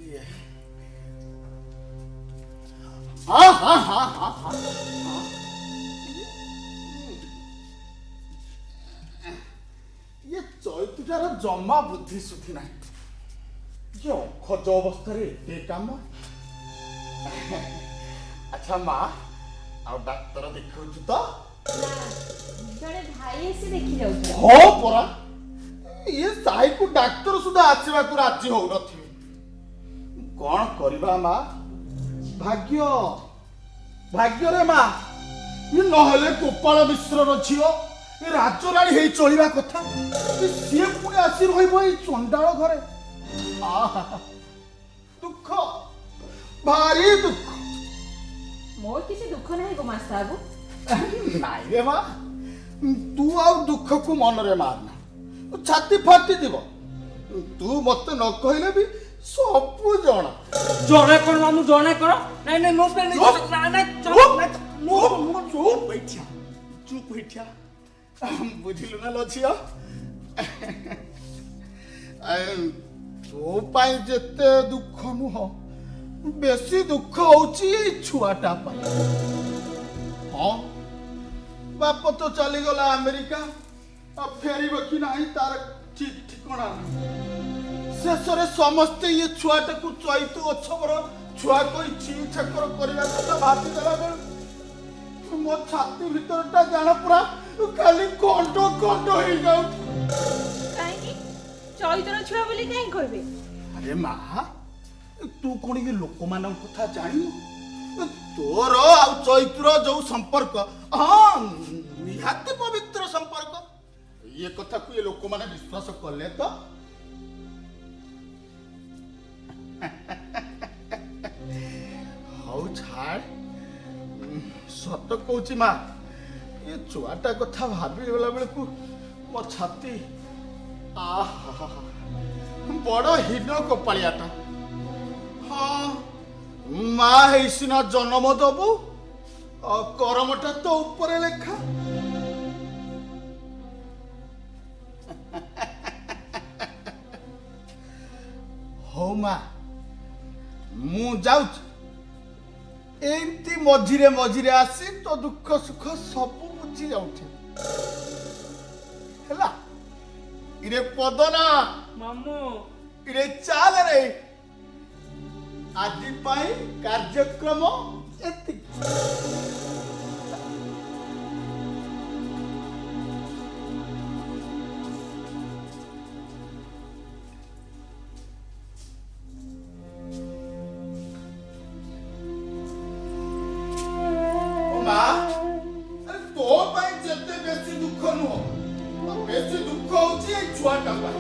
ଇଏ ଇଏ ଚୈତୁଟାର ଜମା ବୁଦ୍ଧି ସୁଦ୍ଧି ନାହିଁ। ଯେ ଅଖଜ ଅବସ୍ଥାରେ ଏତେ କାମ। ଆଚ୍ଛା ମା, ଆଉ ଡାକ୍ତର ଦେଖାଉଛୁ ତ? ଜଣେ ଭାଇ ଆସି ଦେଖି ଯାଉଛନ୍ତି। ହଁ ପରା, ଇଏ ସାହିକୁ ଡାକ୍ତର ସୁଦ୍ଧା ଆସିବାକୁ ରାଜି ହଉନଥିବେ। କଣ କରିବା ମା? ଭାଗ୍ୟରେ ମା, ନହେଲେ ଗୋପାଳ ମିଶ୍ରର ଝିଅ ଏ ରାଜରାଣୀ ହେଇ ଚଳିବା କଥା। ସିଏ ପୁଣି ଆସି ରହିବ ଏଇ ଚଣ୍ଡାଳ ଘରେ। ଦୁଃଖ, ଭାରି ଦୁଃଖ। ମୋର କିଛି ଦୁଃଖ ନାହିଁ ଗୋମାସ୍ତା ବାବୁ। ନାଇଁ ରେ ମା, ତୁ ଆଉ ଦୁଃଖକୁ ମନରେ ମାରନା, ଛାତି ଫାଟିଯିବ। ତୁ ମତେ ନ କହିଲେ ବି ସବୁ ଜଣା। ଜଣା କଣ ମାମୁଁ, ଜଣା କଣ? ନାଇଁ ମୋ ପାଇଁ ଚୁପ୍ ହେଇଠିଆ। ବୁଝିଲୁ ନା ଲ ଝିଅ, ତୋ ପାଇଁ ଯେତେ ଦୁଃଖ ନୁହଁ, ବେଶୀ ଦୁଃଖ ହଉଛି ଏଇ ଛୁଆଟା ପାଇଁ। ହଁ, ବାପ ତ ଚାଲିଗଲା ଆମେରିକା, ଫେରିବ କି ନାହିଁ ତାର ଠିକ ଠିକଣା ନାହିଁ। ଶେଷରେ ସମସ୍ତେ ଇଏ ଛୁଆଟାକୁ ଚୈତୁ ଅଛବର ଛୁଆ କହି ଛି ଛାକର କରିବା କଥା ଭାବିଦେଲା ବେଳୁ ମୋ ଛାତି ଭିତରଟା ଜାଣ ପୁରା ଖାଲି କଣ୍ଡ ହେଇଯାଉଛି। କାହିଁକି? ଚୈତର ଛୁଆ ବୋଲି କାହିଁ କହିବେ? ଆରେ ମା, ତୁ କଣ ଇଏ ଲୋକମାନଙ୍କ କଥା ଜାଣିନୁ? ତୋର ଆଉ ଚୈତୁର ଯୋଉ ସମ୍ପର୍କ, ହଁ ନିହାତି ପବିତ୍ର ସମ୍ପର୍କ। ଇଏ କଥାକୁ ଏ ଲୋକମାନେ ବିଶ୍ୱାସ କଲେ ତ? ହଉ ଛାଡ, ସତ କହୁଛି ମା, ଏ ଛୁଆଟା କଥା ଭାବିଗଲା ବେଳକୁ ମୋ ଛାତି ବଡ ହୀନ କପାଳିଆଟା। ହଁ, ମା ହେଇ ସିନା ଜନ୍ମ ଦବୁ, କରମଟା ତ ଉପରେ ଲେଖା। ହଉ ମା ମୁଁ ଯାଉଛି ଏମିତି ମଝିରେ ମଝିରେ ଆସି ତୋ ଦୁଃଖ ସୁଖ ସବୁ ବୁଝି ଯାଉଛି ହେଲା ଇରେ ପଦନା ମାମୁଁ ଇରେ ଚାଲ ରେ ଆଜି ପାଇଁ କାର୍ଯ୍ୟକ୍ରମ ଏତିକି ମା ଆରେ ତୋ ପାଇଁ ଯେତେ ବେଶୀ ଦୁଃଖ ନୁହଁ ବେଶୀ ଦୁଃଖ ହଉଛି ଏଇ ଛୁଆଟା ପାଇଁ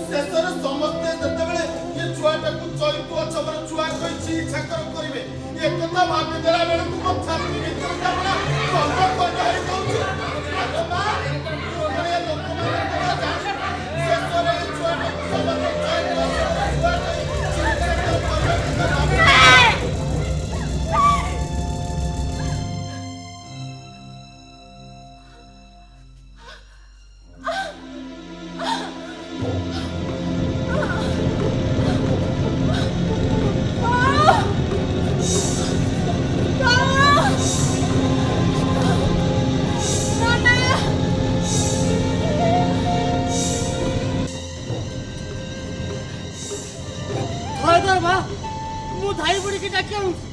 ଶେଷରେ ସମସ୍ତେ ଯେତେବେଳେ ଏ ଛୁଆଟାକୁ ଚୈତୁ ଅଛବର ଛୁଆ କହିଛି ଇଚ୍ଛାକର କରିବେ ଏ କଥା ଭାବିଦେଲା ବେଳକୁ ମୋ ଛାତି ଭିତରେ କାମନା ସର୍ବକଣ୍ଡ ହେଇଯାଉଛି ଆରେ ମା ଏଭଳିଆ ଲୋକମାନଙ୍କ କଥା ଜାଣି ଶେଷରେ ଏ ଛୁଆଟାକୁ ସମସ୍ତେ ଚୈତୁ ଅଛବର ଛୁଆ କହିଛି ଇଚ୍ଛାକର କରିବେ କଥା ଭାବିଦେଲା ମୁଁ ଧାଇ ବୁଡ଼ିକି ଡାକି ଆଣୁଛି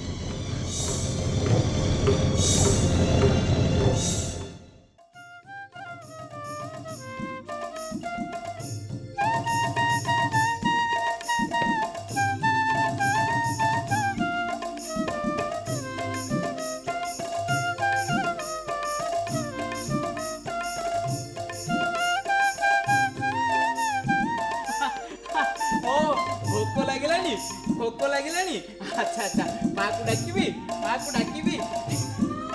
ଓ ଭୋକ ଲାଗିଲାନି ଭୋକ ଲାଗିଲାନି ଆଚ୍ଛା ଆଚ୍ଛା ମାକୁ ଡାକିବି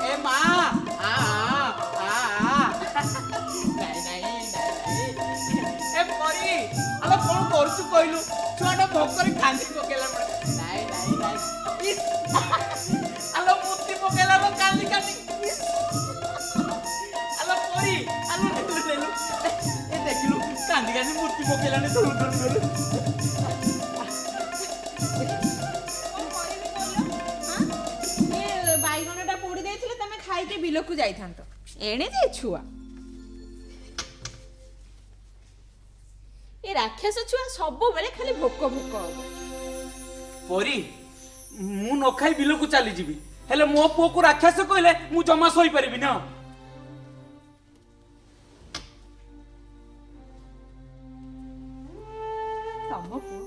ଏ ମା ଆ ନାଇଁ ଏ ପରି ଆଲୋ କଣ କରୁଛୁ କହିଲୁ ଛୁଆଟା ଭୋକରେ କାନ୍ଦି ପକେଇଲା ନାଇଁ ଇସ୍ ଆଲୋ ମୁତି ପକେଇଲା କାନ୍ଦି ଆଲୋ ପରି ଆଲୋ ନେଲୁ ଏ ଦେଖିଲୁ କାନ୍ଦି ମୁତି ପକେଇଲାନି ଧରୁ ବାଇଗଣଟା ପୋଡ଼ି ଦେଇଥିଲେ ତମେ ଖାଇକି ବିଲକୁ ଯାଇଥାନ୍ତ ଏଣେ ଯେ ଛୁଆ ଏ ରାକ୍ଷସ ଛୁଆ ସବୁବେଳେ ଖାଲି ଭୋକ ହବ ପରି ମୁଁ ନ ଖାଇ ବିଲକୁ ଚାଲିଯିବି ହେଲେ ମୋ ପୁଅକୁ ରାକ୍ଷସ କହିଲେ ମୁଁ ଜମା ଶୋଇପାରିବି ନା ତମ ପୁଅ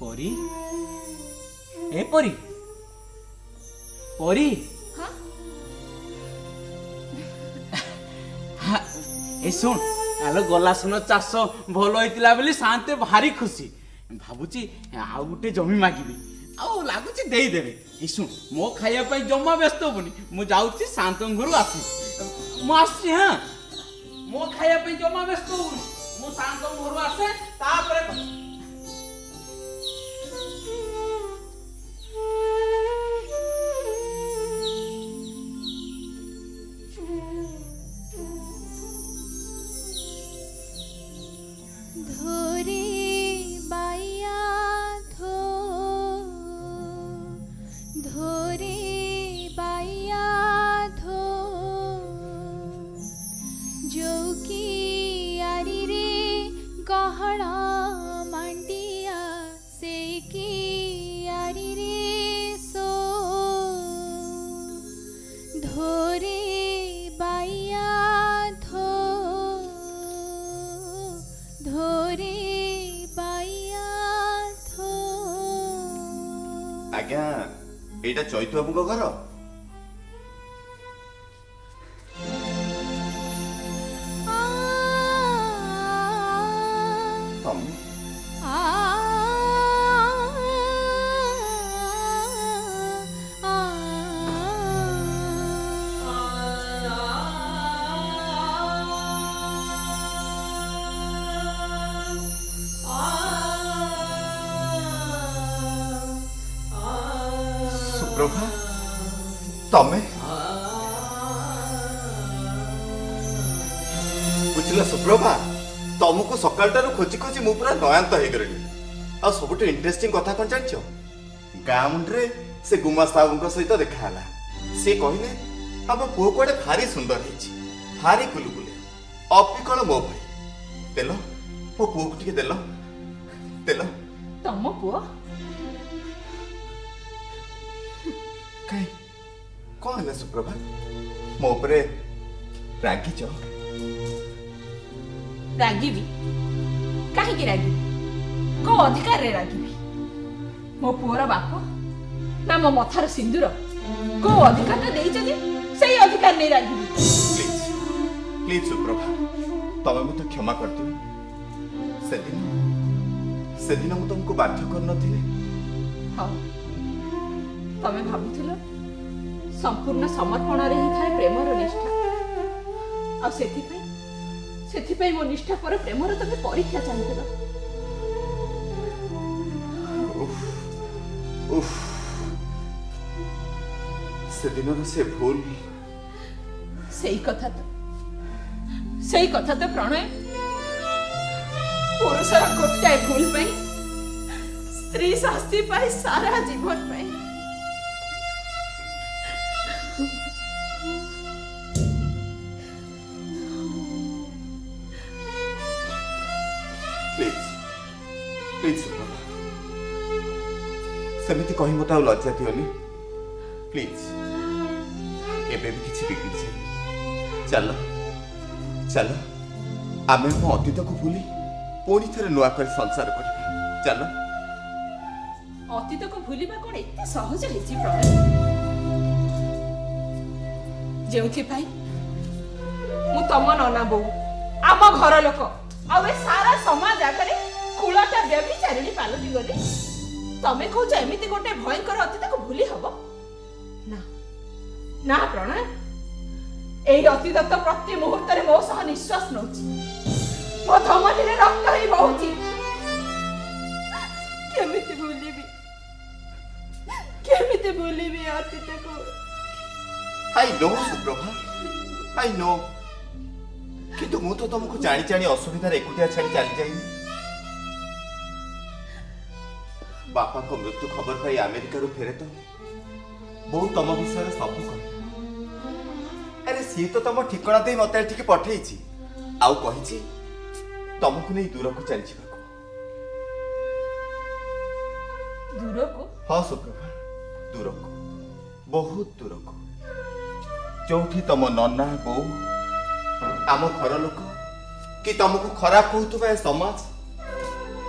ପରି ଏ ପରି ପରି ଏ ଶୁଣ ଆଲୋ ଗଲା ଶୁଣ ଚାଷ ଭଲ ହେଇଥିଲା ବୋଲି ଶାନ୍ତେ ଭାରି ଖୁସି ଭାବୁଛି ଆଉ ଗୋଟେ ଜମି ମାଗିବି ଆଉ ଲାଗୁଛି ଦେଇଦେବେ ଏ ଶୁଣ ମୋ ଖାଇବା ପାଇଁ ଜମା ବ୍ୟସ୍ତ ହବୁନି ମୁଁ ଯାଉଛି ଶାନ୍ତଙ୍କ ଘରୁ ଆସିବି ମୁଁ ଆସୁଛି ହଁ ମୋ ଖାଇବା ପାଇଁ ଜମା ବ୍ୟସ୍ତ ହବୁନି ମୁଁ ଶାନ୍ତଙ୍କ ଘରୁ ଆସେ ତାପରେ आज्ञा एटा चैतु बाबू घर सुप्रभा तमे ସୁପ୍ରଭା ତମକୁ ସକାଳଟାରୁ ଖୋଜି ଖୋଜି ମୁଁ ପୁରା ନୟାନ୍ତ ହେଇଗଲିଣି। ଆଉ ସବୁଠୁ ଇଣ୍ଟରେଷ୍ଟିଂ କଥା କଣ ଜାଣିଛ? ଗାଁ ମୁଣ୍ଡରେ ସେ ଗୁମାସ୍ତା ବାବୁଙ୍କ ସହିତ ଦେଖା ହେଲା। ସେ କହିଲେ ଆମ ପୁଅ କୁଆଡେ ଭାରି ସୁନ୍ଦର ହେଇଛି, ଭାରି କୁଲୁକୁଲେ, ଅବିକଳ ମୋ ଭାଇ। ଦେଲ ମୋ ପୁଅକୁ ଟିକେ ଦେଲ ଦେଲ। ତମ ପୁଅ? କାଇଁ କଣ ହେଲା ସୁପ୍ରଭା? ମୋ ଉପରେ ରାଗିଛ? ରାଗିବି? କାହିଁକି ରାଗିବି? କୋଉ ଅଧିକାରରେ ରାଗିବି? ମୋ ପୁଅର ବାପ ନା ମୋ ମଥାର ସିନ୍ଦୁର? କୋଉ ଅଧିକାରଟା ଦେଇଛ ଯେ ସେଇ ଅଧିକାର ନେଇ ରାଗିବି? ପ୍ଲିଜ ପ୍ଲିଜ ସୁପ୍ରଭା ତମେ ମତେ କ୍ଷମା କରିଦିଅ। ସେଦିନ ମୁଁ ତମକୁ ବାଧ୍ୟ କରିନଥିଲି। ହଉ, ତମେ ଭାବୁଥିଲ ସମ୍ପୂର୍ଣ୍ଣ ସମର୍ପଣରେ ହିଁ ଥାଏ ପ୍ରେମର ନିଷ୍ଠା, ଆଉ ସେଥିପାଇଁ ମୋ ନିଷ୍ଠା ପରେ ପ୍ରେମର ତମେ ପରୀକ୍ଷା ଚାଲିଥିଲ। ସେଦିନର ସେ ଭୁଲ। ସେଇ କଥା ତ ପ୍ରଣୟ। ପୁରୁଷର ଗୋଟାଏ ଭୁଲ ପାଇଁ ସ୍ତ୍ରୀ ଶାସ୍ତି ପାଇ ସାରା ଜୀବନ ପାଇଁ। ପ୍ଲିଜ ସୁପ୍ରଭା ସେମିତି କହି ମତେ ଆଉ ଲଜ୍ଜା ଦିଅନି ପ୍ଲିଜ। ଏବେ ବି କିଛି ବିଗିଡ଼ି ଯାଇନି। ଚାଲ ଚାଲ ଆମେ ଆମ ଅତୀତକୁ ଭୁଲି ପୁଣି ଥରେ ନୂଆ କରି ସଂସାର କରିବା। ଚାଲ। ଅତୀତକୁ ଭୁଲିବା କଣ ଏତେ ସହଜ ହେଇଛି ପ୍ରଣୟ? ଯେଉଁଥିପାଇଁ ମୁଁ ତମ ନନା ବୋଉ, ଆମ ଘର ଲୋକ ଆଉ ଏ ସାରା ସମାଜ ଆଗରେ କୁଳଟା ବ୍ୟଭିଚାରିଣୀ ପାଲଟି ଗଲି। ତମେ କହୁଛ ଏମିତି ଗୋଟେ ଭୟଙ୍କର ଅତୀତକୁ ଭୁଲି ହବ? ନା ନା ପ୍ରଣୟ, ଏଇ ଅତୀତ ତ ପ୍ରତି ମୁହୂର୍ତ୍ତରେ ମୋ ସହ ନିଶ୍ୱାସ ନଉଛି, ମୋ ଧମନୀରେ ରକ୍ତ ହେଇ ବହୁଛି। କେମିତି ଭୁଲିବି ଅତୀତକୁ? I no Suprabha, I no. କିନ୍ତୁ ମୁଁ ତ ତମକୁ ଜାଣି ଜାଣି ଅସୁବିଧାରେ ଏକୁଟିଆ ଛାଡ଼ି ଚାଲି ଯାଇନି। ବାପାଙ୍କ ମୃତ୍ୟୁ ଖବର ପାଇ ଆମେରିକାରୁ ଫେରେ ତ ବୋଉ ତମ ବିଷୟରେ ସବୁ କହିଲା। ଆରେ ସିଏ ତ ତମ ଠିକଣା ଦେଇ ମତେ ଏଠିକି ପଠେଇଛି, ଆଉ କହିଛି ତମକୁ ନେଇ ଦୂରକୁ ଚାଲିଯିବାକୁ। ଦୂରକୁ? ହଁ ସୁପ୍ରଭା, ଦୂରକୁ, ବହୁତ ଦୂରକୁ, ଯୋଉଠି ତମ ନନା ବୋଉ, ଆମ ଘର ଲୋକ କି ତମକୁ ଖରାପ କହୁଥିବା ଏ ସମାଜ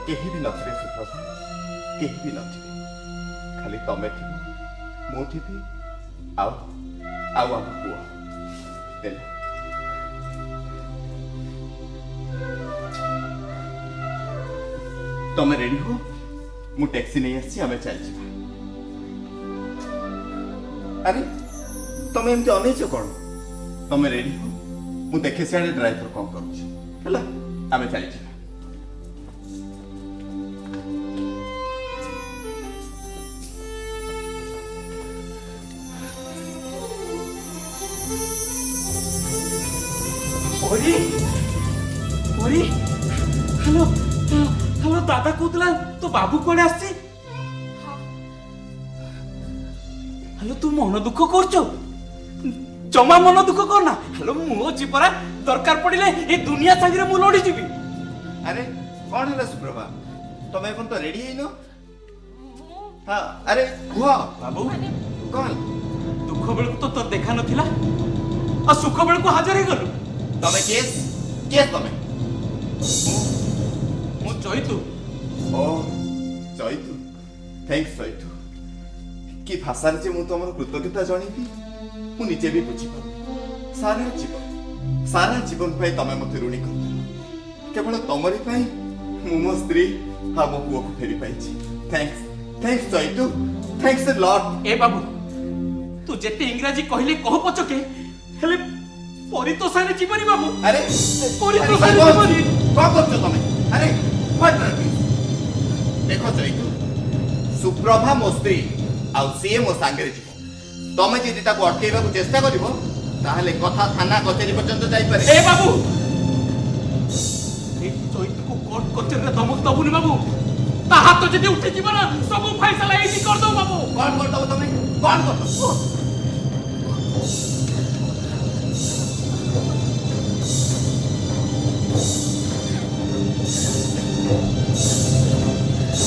କେହି ବି ନଥିବେ ସୁପ୍ରଭା, କେହି ବି ନଥିବେ। ଖାଲି ତମେ ଥିବ, ମୁଁ ଥିବି, ଆଉ ଆମ ପୁଅ। ଦେଲ ତମେ ରେଡି ହୁଅ, ମୁଁ ଟ୍ୟାକ୍ସି ନେଇ ଆସିଛି, ଆମେ ଚାଲିଯିବା। ଆରେ ତମେ ଏମିତି ଅନେଇଛ କଣ? ତମେ ରେଡି ହୁଅ, ମୁଁ ଦେଖେ ସିଆଡେ ଡ୍ରାଇଭର କଣ କରୁଛି, ହେଲା? ଆମେ ଚାଲିଯିବା। ହ୍ୟାଲୋ ଦାଦା କହୁଥିଲା ତୋ ବାବୁ କୁଆଡେ ଆସିଛି? ହ୍ୟାଲୋ ତୁ ମନ ଦୁଃଖ କରୁଛୁ? ଜମା ମନ ଦୁଃଖ କରନା। ହ୍ୟାଲୋ ମୁଁ ଅଛି ପରା, ଦରକାର ପଡିଲେ ଏ ଦୁନିଆ ସାଙ୍ଗରେ ମୁଁ ଲଢିଯିବି। ଆରେ କଣ ହେଲା ସୁପ୍ରଭା, ତମେ এখন ତ ରେଡି ହେଇନ? ହଁ ଆରେ କୁହ ବାବୁ, କଣ ଦୁଃଖ ବେଳକୁ ତ ତୋର ଦେଖା ନଥିଲା, ଆଉ ସୁଖ ବେଳକୁ ହାଜର ହେଇଗଲୁ। ତମେ କେସ୍ କେସ୍ ତମେ? ମୁଁ ଚୈତୁ। ଓ ଚୈତୁ, ଥ୍ୟାଙ୍କ୍ସ ଚୈତୁ। କି ଭାଷାରେ ଯେ ମୁଁ ତମର କୃତଜ୍ଞତା ଜଣେଇବି ମୁଁ ନିଜେ ବି ବୁଝିପାରୁନି। ସାରା ଜୀବନ ପାଇଁ ତମେ ମତେ ଋଣୀ କରିଦେଲ। କେବଳ ତମରି ପାଇଁ ମୁଁ ମୋ ସ୍ତ୍ରୀ ଆଉ ମୋ ପୁଅକୁ ଫେରି ପାଇଛି। ଥ୍ୟାଙ୍କ୍ସ ଚୈତୁ, ଥ୍ୟାଙ୍କ୍ସ ଏ ଲଟ୍। ଏ ବାବୁ, ତୁ ଯେତେ ଇଂରାଜୀ କହିଲେ କହ ପଛକେ, ହେଲେ ପରିତୋଷାରେ ଯିବନି ବାବୁ। ଆରେ ପରିତୋଷାରେ ଯିବନି। କଣ କରୁଛ ତମେ? ଆରେ ଦେଖ ଚୈତୁ, ସୁପ୍ରଭା ମୋ ସ୍ତ୍ରୀ, ଆଉ ସିଏ ମୋ ସାଙ୍ଗରେ ଯିବ। ତମେ ଯଦି ତାକୁ ଅଟକେଇବାକୁ ଚେଷ୍ଟା କରିବ ତାହେଲେ କଥା ଥାନା କଚେରୀ ପର୍ଯ୍ୟନ୍ତ ଯାଇପାରେ। ଏ ବାବୁ, चैतको कोर्ट कचेरी धमक दबुनि बाबू ता हाथ जदि उठी जीव ना सब फैसला एठी कर दो बाबू कौन कर दो तुम्हें कौन कर दो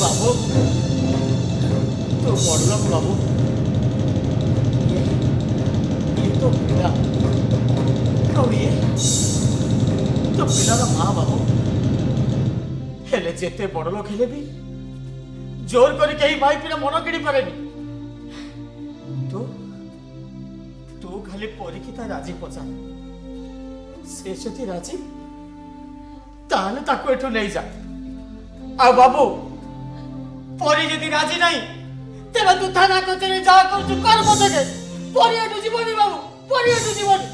बाबू तो बड़ बाबू ये तो पिला और ये तो पिलार माँ बाबू हेले जेते बड़ लोक हेले भी जोर कर कहीं माई पिला मन किणी पारे तू खाली परीक्षा राजी पचा से जदि राजी ताहले ताको एठो नहीं जा आ बाबू परी जदि राजी नहीं तेरा तू थाना कचेरी जा कर तू कर मत के परी एठो जीवनी बाबू परी एठो जीवनी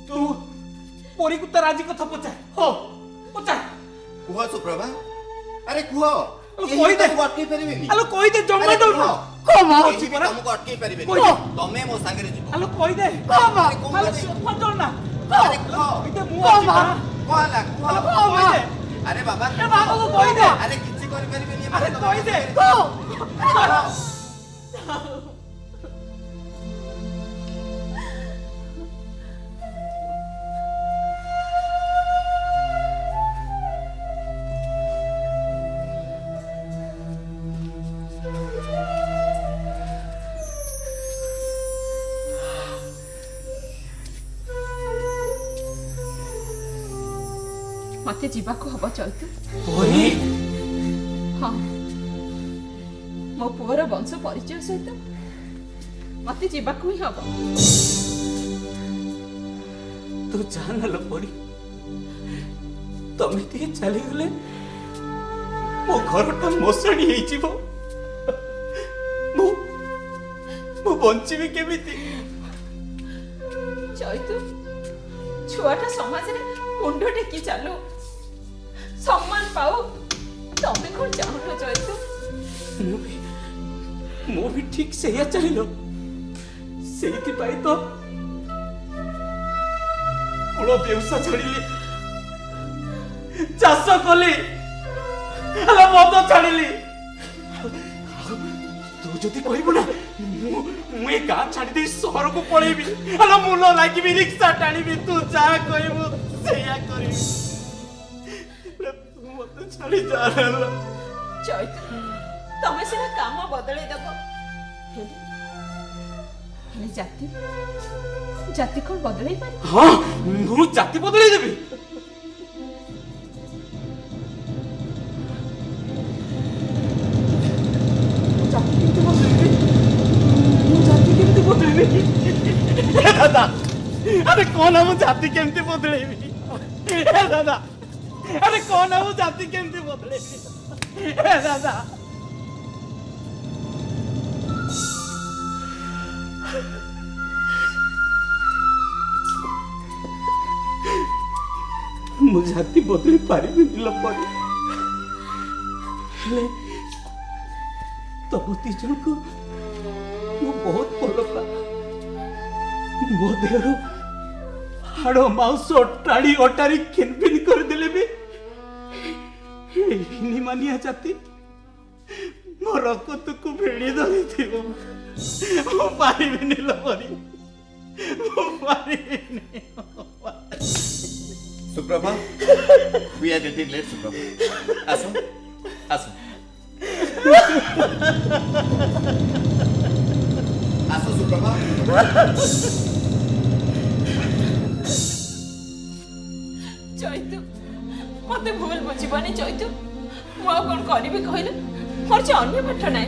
तू परी को राजी कथा पचा हो पचा कुह सुप्रभा अरे कुह कोई दे अटकी परिबेनी आलो कोई दे जम्मा दो को मां तुमको अटकी परिबेनी कोई दे। तमे मो संगे जीव आलो कोई दे को मां आलो फटल ना अरे कुह कोई दे मु को मां कहला आलो कुह कोई दे अरे बाबा ए बाबू को कोई दे अरे किछि करि परिबेनी अरे कोई दे को मते जीवाको हब चैतु परी हाँ मो पुअर वंश परिचय सहित मते जीवाको ही हब तू जान लो परी तमे ती चली गले मो घरटा मोसणी हेई जीवो मो बंचीबी केमिति चैतु छुआटा समाज रे मुंड टेकी चालू सम्मान पाऊ तमे कौन चाहून चैतु मो भी ठीक से या चाहिलो सेति पाई तो कुल व्यवसाय छाड़िली चाष कली हेला मद छाड़िली तू जदि कहबू ना मु गाँ छाड़ी दे सहर को पळेबी हेला मूल लागिबी रिक्शा टाणीबी तू जा कहबू सेया करिबी तू मत छाड़ी जा हेला चैतु तमे सिना काम बदले दब हेले जाति कौन बदले पारे हाँ मु जाति बदले देबी दादा अरे कौन हम जाति केमती बदलेबी दादा अरे कौन हम जाति केमती बदलेबी दादा मु जाति बदली पारिबी लपरी हेले तब ती जन को मु बहुत भल पा मो देहर हाड़ माउस टाड़ी अटारी खिनपिन कर देले भी निमानिया जाति मो रक्त को भेड़ी धरी थियो मो पारिबिनी लपरी मो पारिबिनी Suprabha we are getting late Suprabha आसो आसो आसो सुप्रभा चैतु मते भूल बुझीबनी चैतु मु कौन करिबी कहले मोर जे अन्य पाठ नाही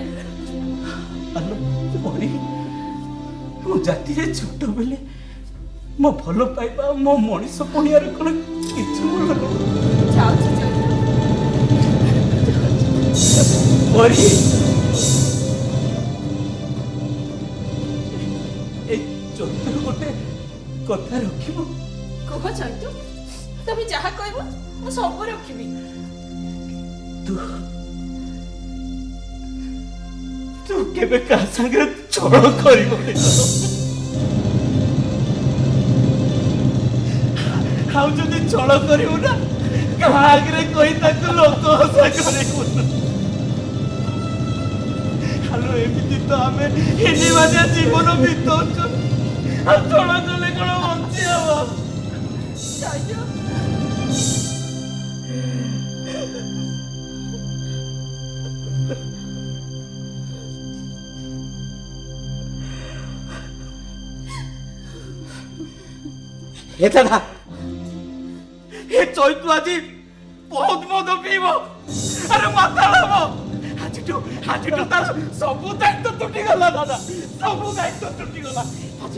आलो परी मो जाति रे छोट बेले मो भलो पाइबा मो मनीष पणियार कोन किछु बोलो जाऊ चैतु परी ए चोतर गोटे कथा रखिबो कह चैतु तमे जहा कहबो मु सब रखिबी तू तू केबे का संगे छोड़ करिबो हाउ जदि छोड़ करिबो ना କାହାଗରେ କହି ତାକୁ ଲୋକ ହସା କରିବୁନୁ। ହାଲୋ ଏମିତି ତ ଆମେ ହିନି ବାଜା ଜୀବନ ବିତଉଛୁ ଆଉ ଚଳ ଚଳେ କଣ ବଞ୍ଚି ହବ? हे दादा हे चैतु आज बहुत मद पीब अरे माताल हम आज तार सब दायित्व तुटी गला दादा सब दायित्व तुटी गला आज